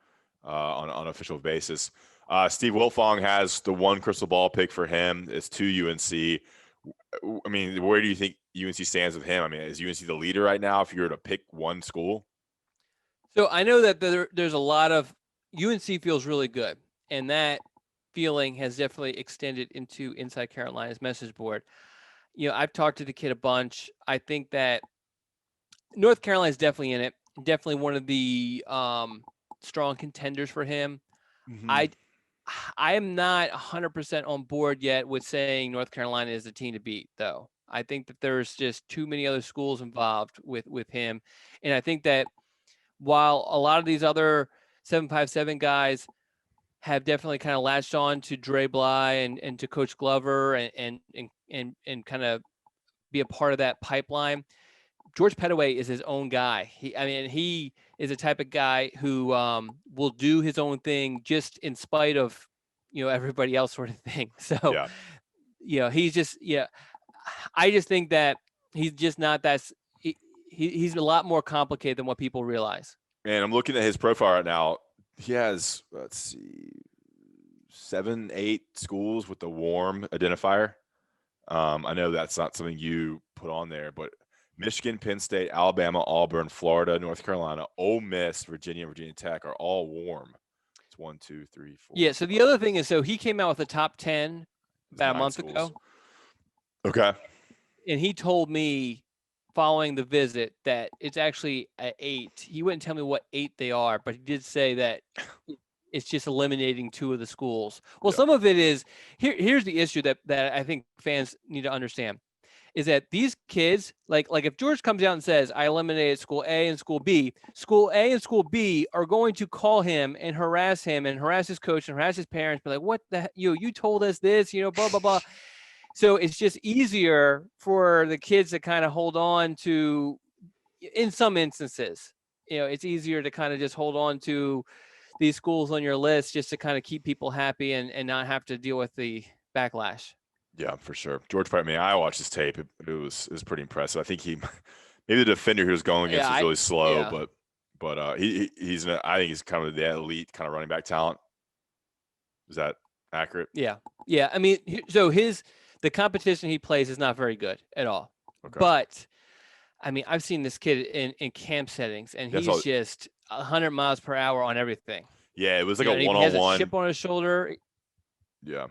on an unofficial basis. Steve Wiltfong has the one crystal ball pick for him. It's to UNC. I mean, where do you think UNC stands with him? I mean, is UNC the leader right now if you were to pick one school? So I know that there's a lot of UNC feels really good, and that feeling has definitely extended into Inside Carolina's message board. I've talked to the kid a bunch. I think that North Carolina is definitely in it. Definitely one of the strong contenders for him. Mm-hmm. I am not 100% on board yet with saying North Carolina is the team to beat, though. I think that there's just too many other schools involved with him. And I think that while a lot of these other 757 guys have definitely kind of latched on to Dre Bly and to Coach Glover and kind of be a part of that pipeline, George Pettaway is his own guy. He is a type of guy who will do his own thing just in spite of, everybody else, sort of thing. So, he's just, I just think that he's just not that. He's a lot more complicated than what people realize. And I'm looking at his profile right now. He has, 7, 8 schools with the warm identifier. I know that's not something you put on there, but Michigan, Penn State, Alabama, Auburn, Florida, North Carolina, Ole Miss, Virginia, Virginia Tech are all warm. It's 1, 2, 3, 4. Yeah. So the other thing is, he came out with the top 10 about a month ago. Okay. And he told me following the visit that it's actually at 8. He wouldn't tell me what 8 they are, but he did say that it's just eliminating 2 of the schools. Well, some of it is here's the issue that I think fans need to understand. Is that these kids, like if George comes out and says, I eliminated school A and school B and school B are going to call him and harass his coach and harass his parents, be like, what the, you told us this, blah, blah, blah. So it's just easier for the kids to kind of hold on to, in some instances, it's easier to kind of just hold on to these schools on your list just to kind of keep people happy and not have to deal with the backlash. Yeah, for sure. George Pettaway, I watched his tape. It was pretty impressive. I think maybe the defender he was going against was really slow, but he's I think he's kind of the elite kind of running back talent. Is that accurate? Yeah. I mean, so the competition he plays is not very good at all. Okay. But I mean, I've seen this kid in camp settings, and he's just 100 miles per hour on everything. Yeah, it was like a one-on-one. He has a chip on his shoulder. Yeah.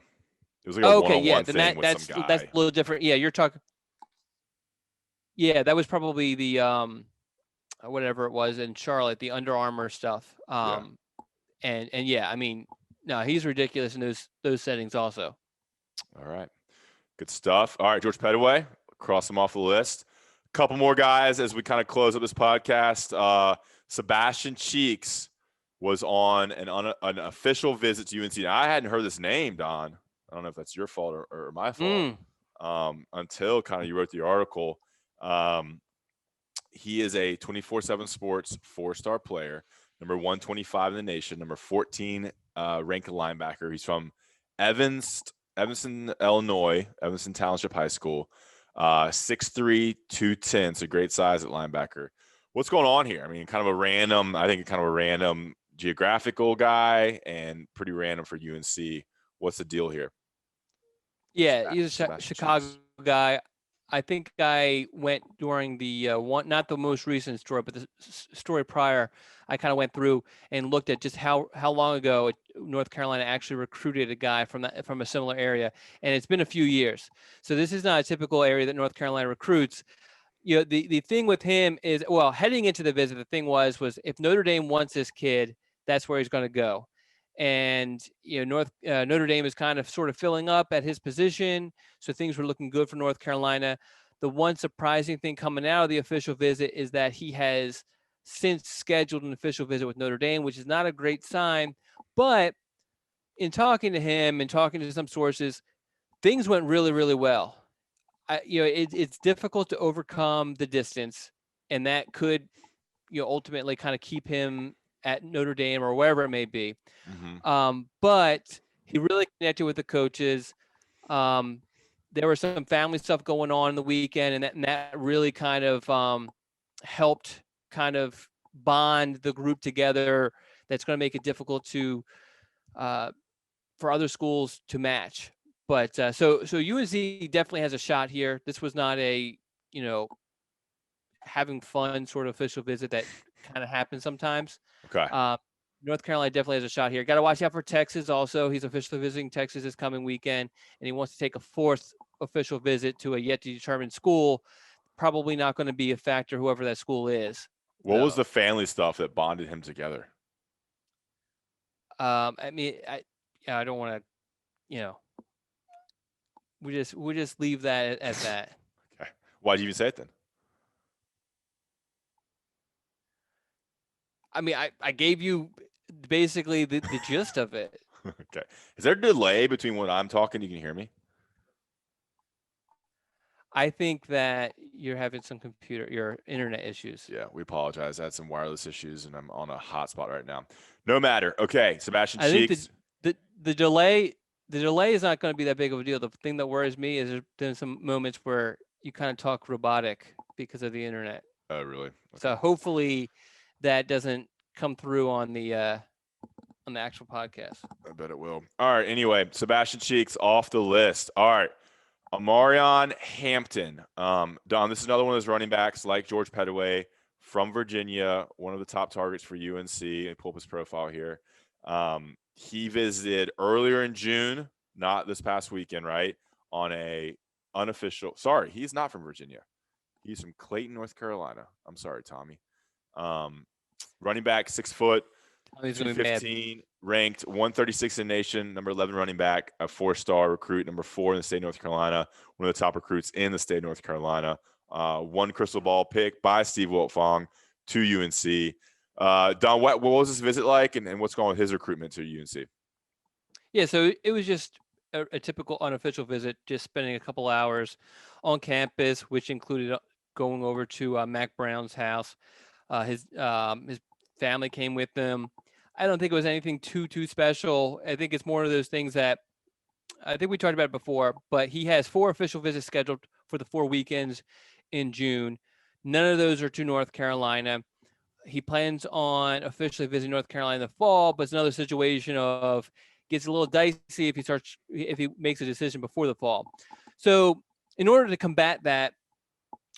It was like a one-on-one thing with some guy. That's a little different. Yeah, you're talking. Yeah, that was probably the whatever it was in Charlotte, the Under Armour stuff. And yeah, I mean, no, he's ridiculous in those settings also. All right, good stuff. All right, George Pettaway, cross him off the list. A couple more guys as we kind of close up this podcast. Sebastian Cheeks was on an official visit to UNC. Now, I hadn't heard this name, Don. I don't know if that's your fault or my fault. Until kind of you wrote the article. He is a 24/7 Sports 4-star player, number 125 in the nation, number 14 ranked linebacker. He's from Evanston, Illinois, Evanston Township High School. 6'3", 210, so great size at linebacker. What's going on here? I mean, kind of a random geographical guy and pretty random for UNC. What's the deal here? Yeah, he's a Chicago guy. I think I went during the not the most recent story, but the story prior. I kind of went through and looked at just how long ago North Carolina actually recruited a guy from a similar area, and it's been a few years. So this is not a typical area that North Carolina recruits. You know, the thing with him is, well, heading into the visit, the thing was if Notre Dame wants this kid, that's where he's going to go. And you know, Notre Dame is kind of sort of filling up at his position, so things were looking good for North Carolina. The one surprising thing coming out of the official visit is that he has since scheduled an official visit with Notre Dame, which is not a great sign. But in talking to him and talking to some sources, things went really, really well. It's difficult to overcome the distance, and that could, ultimately kind of keep him at Notre Dame or wherever it may be. Mm-hmm. But he really connected with the coaches. There was some family stuff going on the weekend, and that really kind of helped kind of bond the group together. That's going to make it difficult for other schools to match. But so UNC definitely has a shot here. This was not a, having fun sort of official visit that kind of happens sometimes. Okay. North Carolina definitely has a shot here. Got to watch out for Texas also. He's officially visiting Texas this coming weekend, and he wants to take a fourth official visit to a yet-to-determine school. Probably not going to be a factor, whoever that school is. What was the family stuff that bonded him together? I mean, I don't want to, we just leave that at that. Okay. Why'd you even say it then? I mean, I gave you basically the gist of it. Okay. Is there a delay between when I'm talking? You can hear me? I think that you're having some your internet issues. Yeah, we apologize. I had some wireless issues, and I'm on a hotspot right now. No matter. Okay, Sebastian Cheeks. I think the delay is not going to be that big of a deal. The thing that worries me is there's been some moments where you kind of talk robotic because of the internet. Oh, really? Okay. So hopefully that doesn't come through on the actual podcast. I bet it will. All right. Anyway, Sebastian Cheeks off the list. All right. Omarion Hampton. Don, this is another one of those running backs like George Pettaway from Virginia, one of the top targets for UNC. I pull up his profile here. He visited earlier in June, not this past weekend, right? On a unofficial. Sorry, he's not from Virginia. He's from Clayton, North Carolina. I'm sorry, Tommy. Running back, 6 foot, 215, ranked 136 in the nation, number 11 running back, a 4-star recruit, number 4 in the state of North Carolina, one of the top recruits in the state of North Carolina. One crystal ball pick by Steve Wiltfong to UNC. Don, what was this visit like, and what's going on with his recruitment to UNC? Yeah, so it was just a typical unofficial visit, just spending a couple hours on campus, which included going over to Mac Brown's house. His family came with them. I don't think it was anything too special. I think it's more of those things that I think we talked about it before, but he has 4 official visits scheduled for the 4 weekends in June. None of those are to North Carolina. He plans on officially visiting North Carolina in the fall, but it's another situation of gets a little dicey if he makes a decision before the fall. So in order to combat that,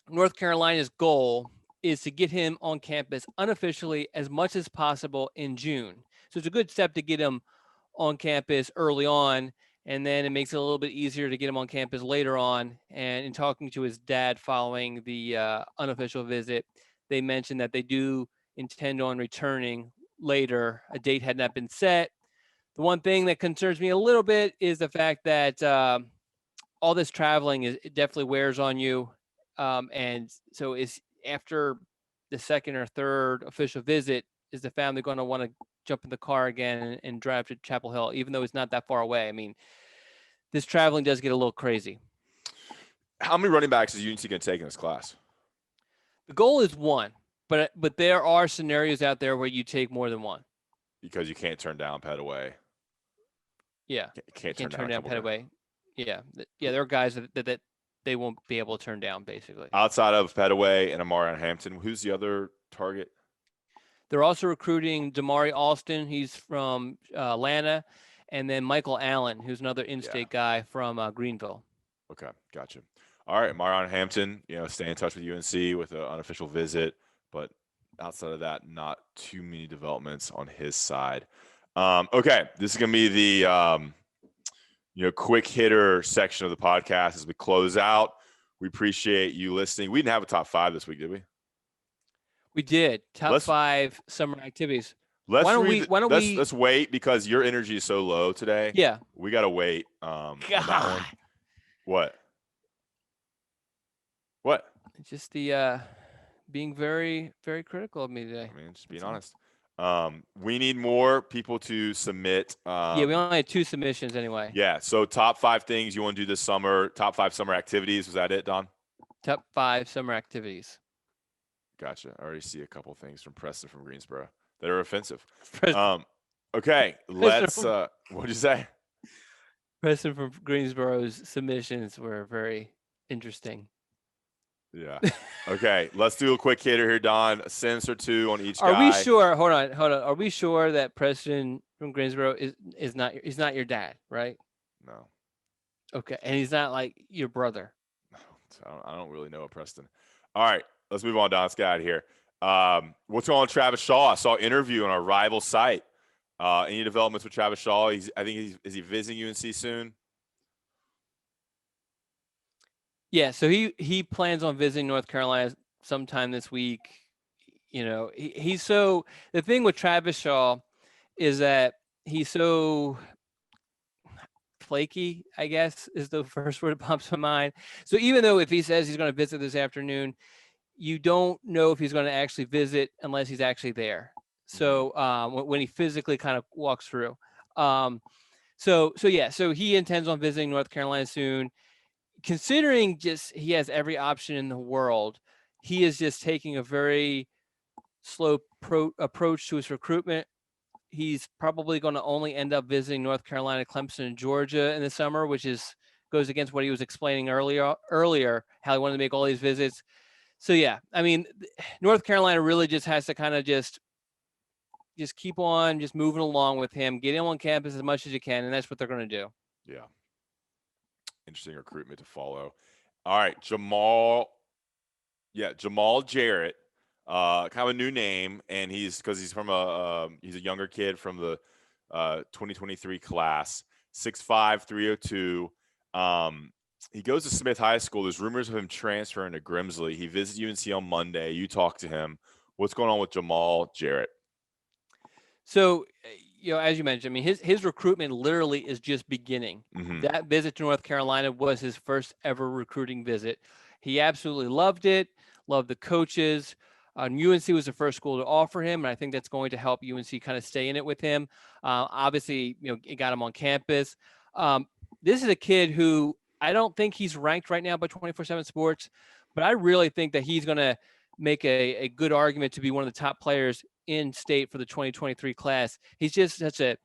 North Carolina's goal is to get him on campus unofficially as much as possible in June. So it's a good step to get him on campus early on, and then it makes it a little bit easier to get him on campus later on. And in talking to his dad following the unofficial visit, they mentioned that they do intend on returning later. A date had not been set. The one thing that concerns me a little bit is the fact that all this traveling it definitely wears on you. And so is after the second or third official visit, is the family going to want to jump in the car again and drive to Chapel Hill, even though it's not that far away? I mean, this traveling does get a little crazy. How many running backs is UNC going to take in this class? The goal is 1, but there are scenarios out there where you take more than 1. Because you can't turn down Pettaway. Yeah. Can't turn turn down Pettaway. Yeah. Yeah, there are guys that they won't be able to turn down, basically. Outside of Pettaway and Omarion Hampton, who's the other target? They're also recruiting Damari Alston. He's from Atlanta. And then Michael Allen, who's another in-state guy from Greenville. Okay, gotcha. All right, Amarion Hampton, stay in touch with UNC with an unofficial visit. But outside of that, not too many developments on his side. Okay, this is going to be the quick hitter section of the podcast as we close out. We appreciate you listening. We didn't have a top 5 this week, did we? We did. Top 5 summer activities. Let's wait because your energy is so low today. Yeah. We got to wait. On that one. What? Just the being very, very critical of me today. I mean, just being honest. We need more people to submit. Yeah, we only had 2 submissions anyway. Yeah, so top 5 things you want to do this summer. Top 5 summer activities. Was that it, Don? Top 5 summer activities. Gotcha. I already see a couple things from Preston from Greensboro that are offensive. Okay, let's. What'd you say? Preston from Greensboro's submissions were very interesting. Yeah. Okay, let's do a quick hitter here, Don. A sentence or 2 on each guy. Are we sure? Hold on. Are we sure that Preston from Greensboro is not your dad, right? No. Okay, and he's not like your brother. No, I don't really know a Preston. All right, let's move on, Don. Let's get out of here. What's going on with Travis Shaw? I saw an interview on our rival site. Any developments with Travis Shaw? Is he visiting UNC soon? Yeah, so he plans on visiting North Carolina sometime this week. He's so the thing with Travis Shaw is that he's so flaky, I guess, is the first word that pops to mind. So even though if he says he's going to visit this afternoon, you don't know if he's going to actually visit unless he's actually there. So when he physically kind of walks through. So he intends on visiting North Carolina soon. Considering just he has every option in the world, he is just taking a very slow approach to his recruitment. He's probably going to only end up visiting North Carolina, Clemson, and Georgia in the summer, which goes against what he was explaining earlier, how he wanted to make all these visits. So, yeah, I mean, North Carolina really just has to kind of just keep on just moving along with him, get him on campus as much as you can, and that's what they're going to do. Yeah. Interesting recruitment to follow. All right, Jamaal Jarrett, kind of a new name, and he's from he's a younger kid from the 2023 class, 6'5", 302. He goes to Smith High School. There's rumors of him transferring to Grimsley. He visits UNC on Monday. You talked to him. What's going on with Jamaal Jarrett? So, as you mentioned, I mean, his recruitment literally is just beginning. Mm-hmm. That visit to North Carolina was his first ever recruiting visit. He absolutely loved it, loved the coaches. UNC was the first school to offer him, and I think that's going to help UNC kind of stay in it with him. Obviously, it got him on campus. This is a kid who I don't think he's ranked right now by 24/7 Sports, but I really think that he's going to make a good argument to be one of the top players in state for the 2023 class. He's just such a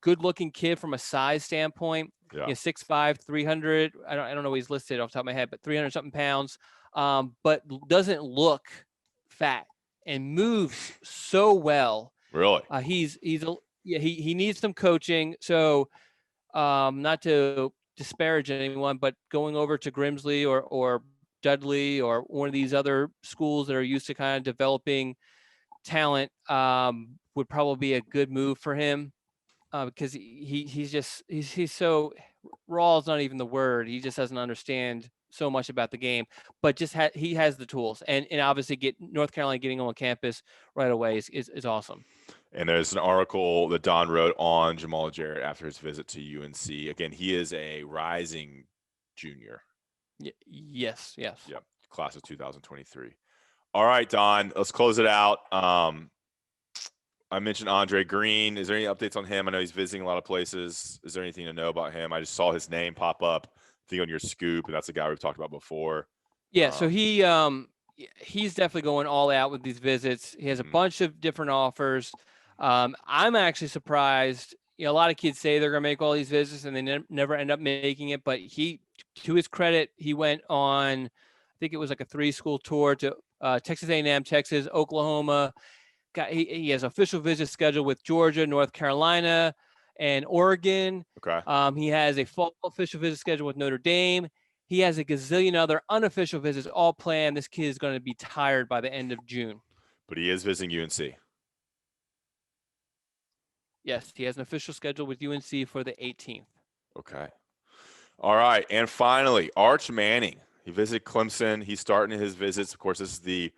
good-looking kid from a size standpoint. Yeah. 6'5", 300. I don't know what he's listed off the top of my head, but 300 something pounds. But doesn't look fat and moves so well. Really? He needs some coaching. So not to disparage anyone, but going over to Grimsley or Dudley or one of these other schools that are used to kind of developing talent would probably be a good move for him, because he's so raw is not even the word. He just doesn't understand so much about the game, but he has the tools, and obviously North Carolina getting on campus right away is awesome. And there's an article that Don wrote on Jamaal Jarrett after his visit to UNC. Again, he is a rising junior. Yes. Yep. Class of 2023. All right, Don, let's close it out. I mentioned Andre Green. Is there any updates on him? I know he's visiting a lot of places. Is there anything to know about him? I just saw his name pop up, I think, on your scoop, and that's a guy we've talked about before. Yeah, so he's definitely going all out with these visits. He has a bunch of different offers. I'm actually surprised. A lot of kids say they're going to make all these visits and they never end up making it. But to his credit, he went on, I think it was like a 3-school tour to Texas A&M, Texas, Oklahoma. He has official visits scheduled with Georgia, North Carolina, and Oregon. Okay. He has a fall official visit scheduled with Notre Dame. He has a gazillion other unofficial visits all planned. This kid is going to be tired by the end of June. But he is visiting UNC. Yes, he has an official schedule with UNC for the 18th. Okay. All right. And finally, Arch Manning. He visited Clemson. He's starting his visits. Of course, this is the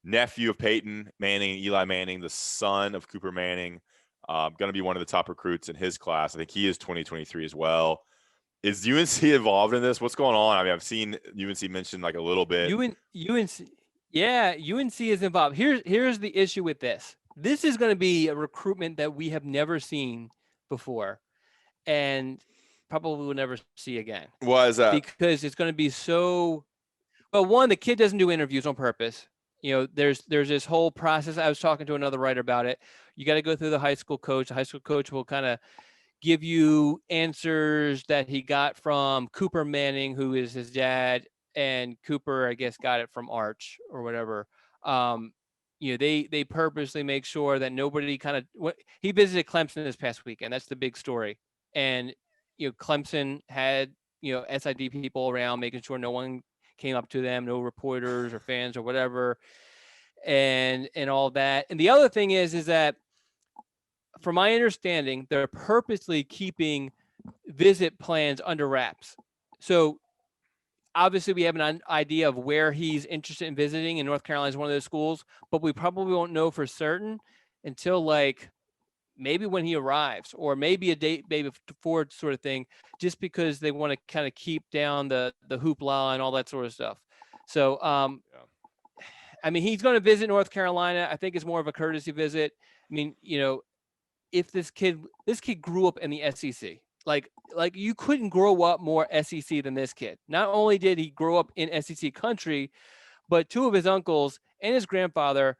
nephew of Peyton Manning and Eli Manning, the son of Cooper Manning. Going to be one of the top recruits in his class. I think he is 2023 as well. Is UNC involved in this? What's going on? I mean, I've seen UNC mentioned like a little bit. UNC is involved. Here's the issue with this. This is going to be a recruitment that we have never seen before, and probably will never see again. Why is that? Because it's going to be so. Well, one, the kid doesn't do interviews on purpose. There's this whole process. I was talking to another writer about it. You got to go through the high school coach. The high school coach will kind of give you answers that he got from Cooper Manning, who is his dad, and Cooper, I guess, got it from Arch or whatever. They purposely make sure that nobody he visited Clemson this past weekend. That's the big story. And, Clemson had, SID people around making sure no one came up to them, no reporters or fans or whatever, and all that. And the other thing is that, from my understanding, they're purposely keeping visit plans under wraps. So obviously we have an idea of where he's interested in visiting, and North Carolina is one of those schools, but we probably won't know for certain until maybe when he arrives, or maybe a date maybe before sort of thing, just because they want to kind of keep down the hoopla and all that sort of stuff. So, I mean, he's going to visit North Carolina. I think it's more of a courtesy visit. I mean, if this kid grew up in the SEC, like you couldn't grow up more SEC than this kid. Not only did he grow up in SEC country, but 2 of his uncles and his grandfather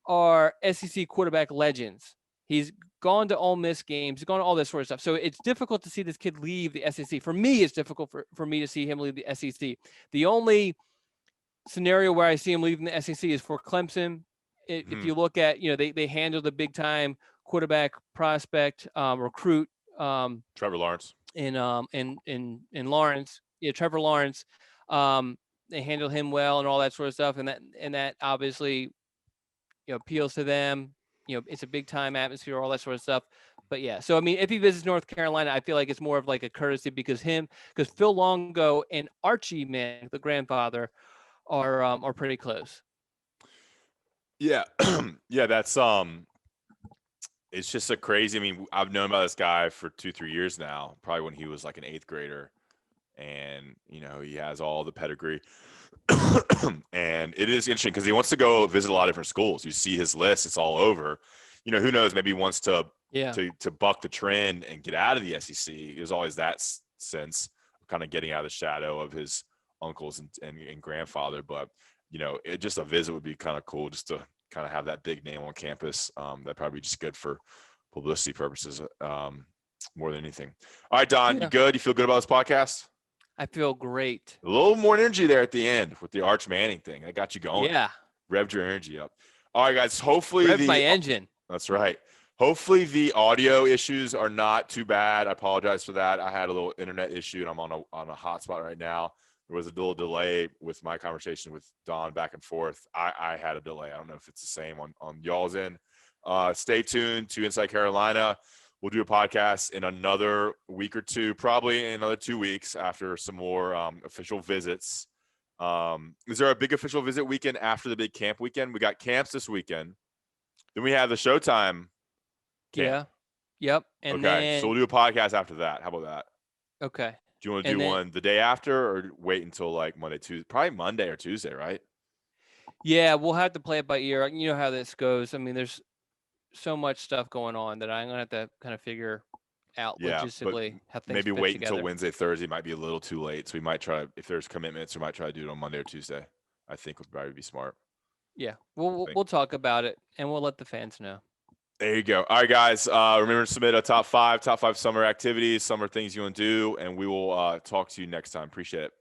are SEC quarterback legends. He's gone to Ole Miss games. He's gone to all this sort of stuff. So it's difficult to see this kid leave the SEC. For me, it's difficult for me to see him leave the SEC. The only scenario where I see him leaving the SEC is for Clemson. If you look at, they handle the big time quarterback prospect recruit, Trevor Lawrence in Lawrence. Yeah, Trevor Lawrence. They handle him well and all that sort of stuff, and that obviously appeals to them. It's a big time atmosphere, all that sort of stuff. But yeah, so I mean, if he visits North Carolina, I feel like it's more of like a courtesy because Phil Longo and Archie Manning, the grandfather, are pretty close. Yeah, yeah, that's it's just a crazy. I mean, I've known about this guy for 2-3 years now, probably when he was like an 8th grader, and he has all the pedigree. And it is interesting because he wants to go visit a lot of different schools. You see his list; it's all over. Who knows? Maybe he wants to buck the trend and get out of the SEC. There's always that sense of kind of getting out of the shadow of his uncles and grandfather. But just a visit would be kind of cool, just to kind of have that big name on campus. That'd probably be just good for publicity purposes more than anything. All right, Don, you good? You feel good about this podcast? I feel great. A little more energy there at the end with the Arch Manning thing. That got you going. Yeah. Revved your energy up. All right, guys. Hopefully Rev my engine. That's right. Hopefully the audio issues are not too bad. I apologize for that. I had a little internet issue, and I'm on a hotspot right now. There was a little delay with my conversation with Don back and forth. I had a delay. I don't know if it's the same on y'all's end. Stay tuned to Inside Carolina. We'll do a podcast in another week or two, probably in another 2 weeks after some more official visits. Is there a big official visit weekend after the big camp weekend? We got camps this weekend. Then we have the Showtime camp. Yeah. Yep. And then, so we'll do a podcast after that. How about that? Okay. Do you want to do one the day after or wait until like Monday, Tuesday? Probably Monday or Tuesday, right? Yeah, we'll have to play it by ear. You know how this goes. I mean, there's so much stuff going on that I'm gonna have to kind of figure out logistically how things maybe fit wait together. until Wednesday, Thursday might be a little too late. So we might try, if there's commitments, we might try to do it on Monday or Tuesday. I think would probably be smart. Yeah, we'll talk about it and we'll let the fans know. There you go. All right, guys. Remember to submit a top five summer activities, summer things you want to do, and we will talk to you next time. Appreciate it.